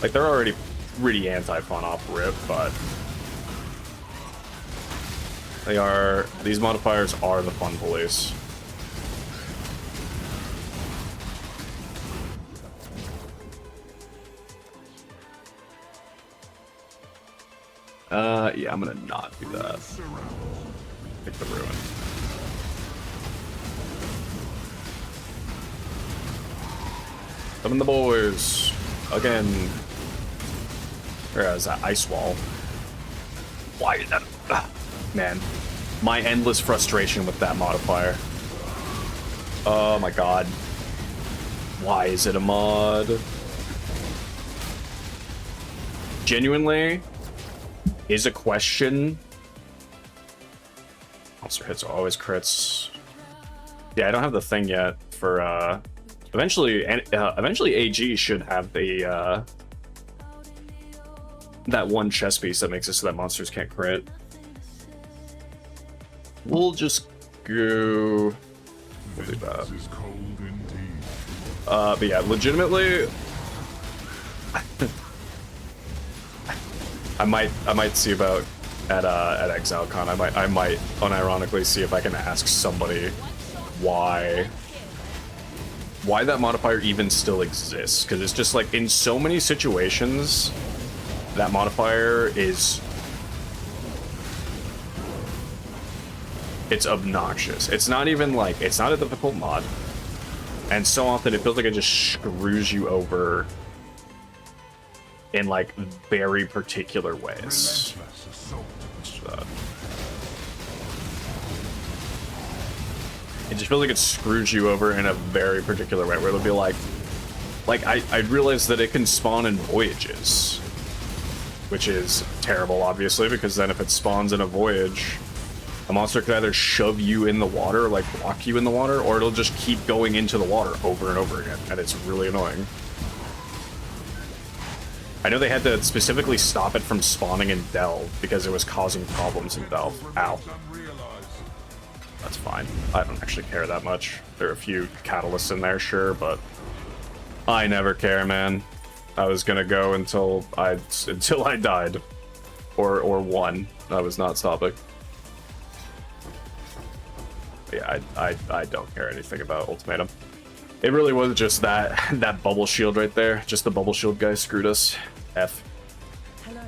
Like, they're already pretty anti-fun off rip, but these modifiers are the fun police. Yeah, I'm gonna not do that. Pick the Ruin. Summon the boys again. Whereas that ice wall. Why is that? Man, my endless frustration with that modifier. Oh my god. Why is it a mod? Genuinely is a question. Monster hits are always crits. Yeah, I don't have the thing yet for eventually AG should have the that one chess piece that makes it so that monsters can't crit. We'll just go. We'll do that. But yeah, legitimately, I might see about at Exile Con. I might unironically see if I can ask somebody why that modifier even still exists, because it's just like in so many situations that modifier is, it's obnoxious. It's not even like, it's not a difficult mod, and so often it feels like it just screws you over in like very particular ways. It just feels like it screws you over in a very particular way, where it'll be like I realized that it can spawn in voyages, which is terrible, obviously, because then if it spawns in a voyage, a monster could either shove you in the water, like block you in the water, or it'll just keep going into the water over and over again, and it's really annoying. I know they had to specifically stop it from spawning in Delve because it was causing problems in Delve. Ow. That's fine. I don't actually care that much. There are a few catalysts in there, sure, but I never care, man. I was gonna go until I died, or won. I was not stopping. Yeah, I don't care anything about Ultimatum. It really was just that bubble shield right there. Just the bubble shield guy screwed us. F. Hello.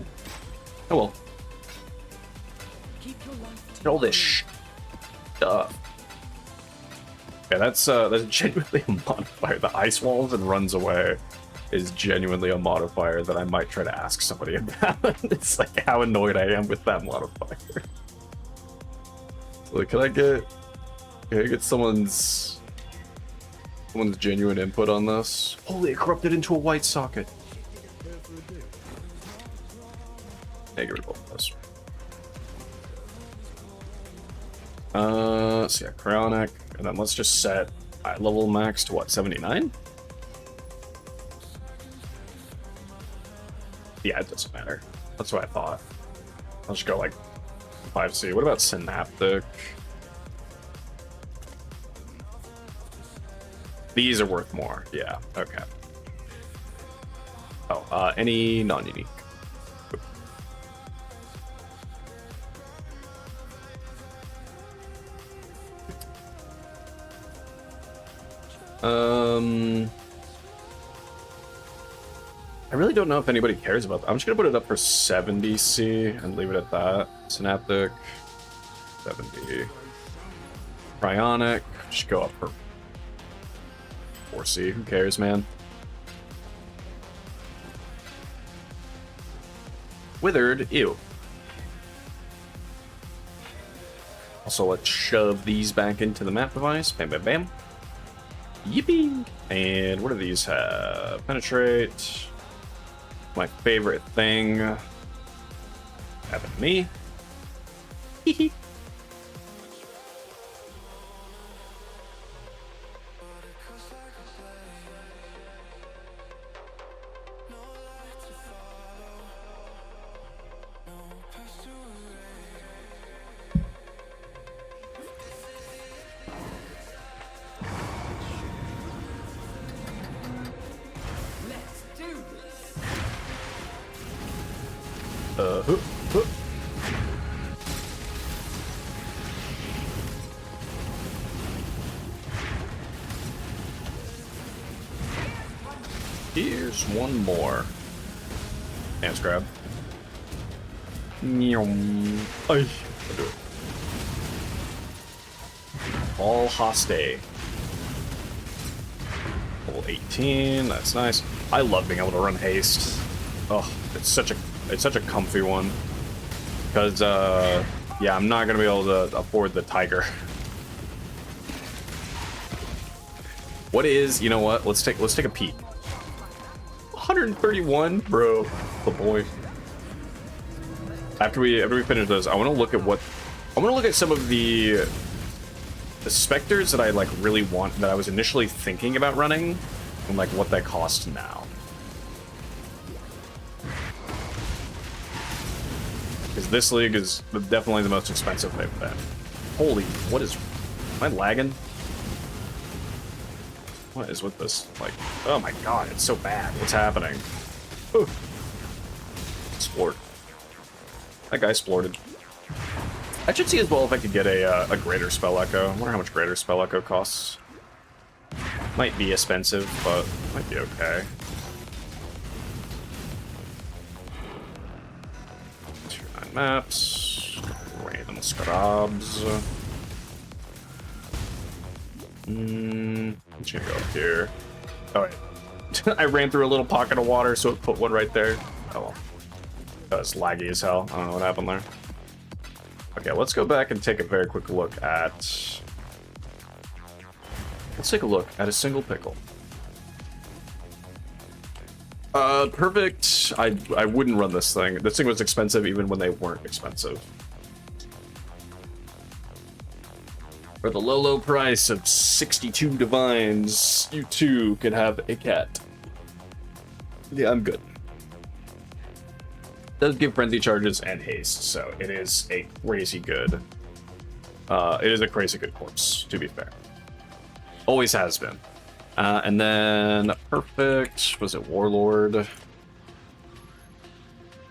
Oh well. Keep your life All this stuff. Yeah, that's genuinely a modifier. The ice walls and runs away is genuinely a modifier that I might try to ask somebody about. It's like how annoyed I am with that modifier. Like, can I get someone's genuine input on this? Holy, it corrupted into a white socket. Yeah, get rid of both of those. So yeah, Cryonic, and then let's just set level max to what, 79? Yeah, it doesn't matter. That's what I thought. I'll just go like 5C. What about Synaptic? These are worth more. Yeah, okay. Oh, any non-unique? I really don't know if anybody cares about that. I'm just gonna put it up for 70C and leave it at that. Synaptic, 70. Cryonic, just go up for 4C. Who cares, man? Withered, ew. Also, let's shove these back into the map device. Bam, bam, bam. Yippee! And what do these have? Penetrate. My favorite thing. Happened to me. Hee huh. Here's one more. Hands grab. Nyum. Ay. I'll do it. All hoste. Level 18. That's nice. I love being able to run haste. Oh, it's such a comfy one. Because yeah, I'm not gonna be able to afford the tiger. What is? You know what? Let's take a peek. 131, bro. Oh boy. After we finish those, I want to look at some of the specters that I like really want, that I was initially thinking about running, and like what they cost now. Because this league is definitely the most expensive they've been. Holy, what is? Am I lagging? What is with this? Like, oh my god, it's so bad. What's happening? Ooh. Splort. That guy splorted. I should see as well if I could get a greater spell echo. I wonder how much greater spell echo costs. Might be expensive, but might be okay. 2-9 maps. Random scrubs. I'm just gonna go up here. Oh wait. I ran through a little pocket of water, so it put one right there. Oh well. That was laggy as hell. I don't know what happened there. Okay, let's go back and take a very quick look at... Let's take a look at a single pickle. Perfect. I wouldn't run this thing. This thing was expensive even when they weren't expensive. For the low price of 62 divines, you too could have a cat. Yeah, I'm good. Does give frenzy charges and haste, so it is a crazy good. It is a crazy good corpse, to be fair. Always has been. And then perfect. Was it Warlord?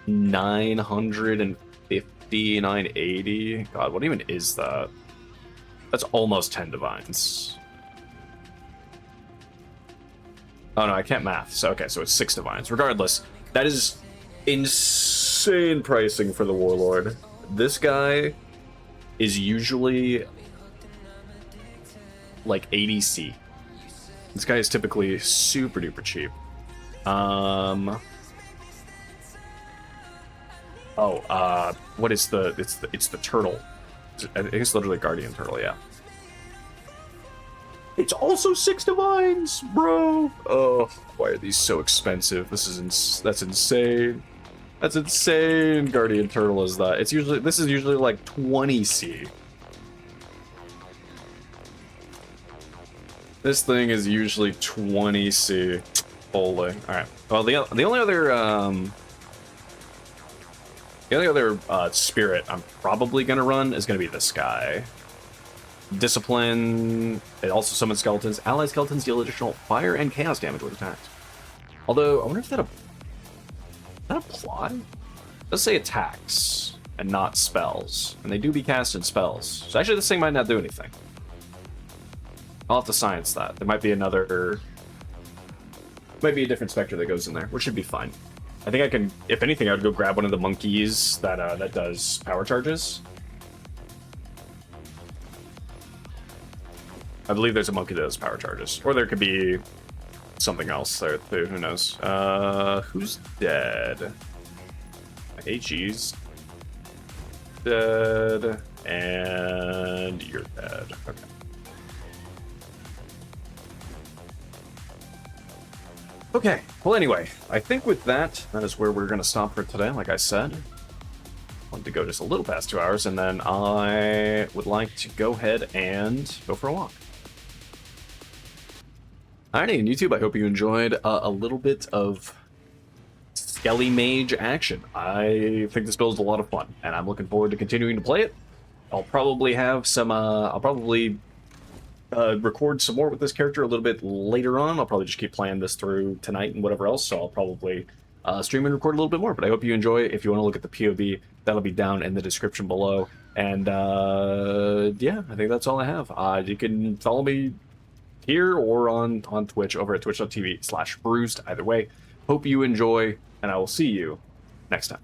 950, 980. God, what even is that? That's almost 10 divines. Oh no, I can't math. So okay, so it's 6 divines. Regardless, that is insane pricing for the Warlord. This guy is usually like 80C. This guy is typically super duper cheap. What is it's the turtle. I think it's literally Guardian Turtle, yeah. It's also 6 divines, bro. Oh, why are these so expensive? That's insane. That's insane. Guardian Turtle is that. This is usually like 20C. This thing is usually 20C. Holy. All right. Well, the only other spirit I'm probably gonna run is gonna be this guy. Discipline. It also summons skeletons. Allied skeletons deal additional fire and chaos damage with attacks. Although I wonder if that apply? It does say attacks and not spells, and they do be cast in spells. So actually, this thing might not do anything. I'll have to science that. There might be a different specter that goes in there, which should be fine. I think I can, if anything, I would go grab one of the monkeys that does power charges. I believe there's a monkey that does power charges. Or there could be something else there too, who knows. Who's dead? HE's dead, and you're dead. Okay. Okay, well anyway, I think with that is where we're going to stop for today, like I said. I wanted to go just a little past 2 hours, and then I would like to go ahead and go for a walk. Alrighty, and YouTube, I hope you enjoyed a little bit of Skelly Mage action. I think this build is a lot of fun, and I'm looking forward to continuing to play it. I'll probably have some, record some more with this character a little bit later on. I'll probably just keep playing this through tonight and whatever else, so I'll probably stream and record a little bit more, but I hope you enjoy it. If you want to look at the POV, that'll be down in the description below. And yeah, I think that's all I have. You can follow me here or on Twitch over at twitch.tv/bruised. Either way, hope you enjoy, and I will see you next time.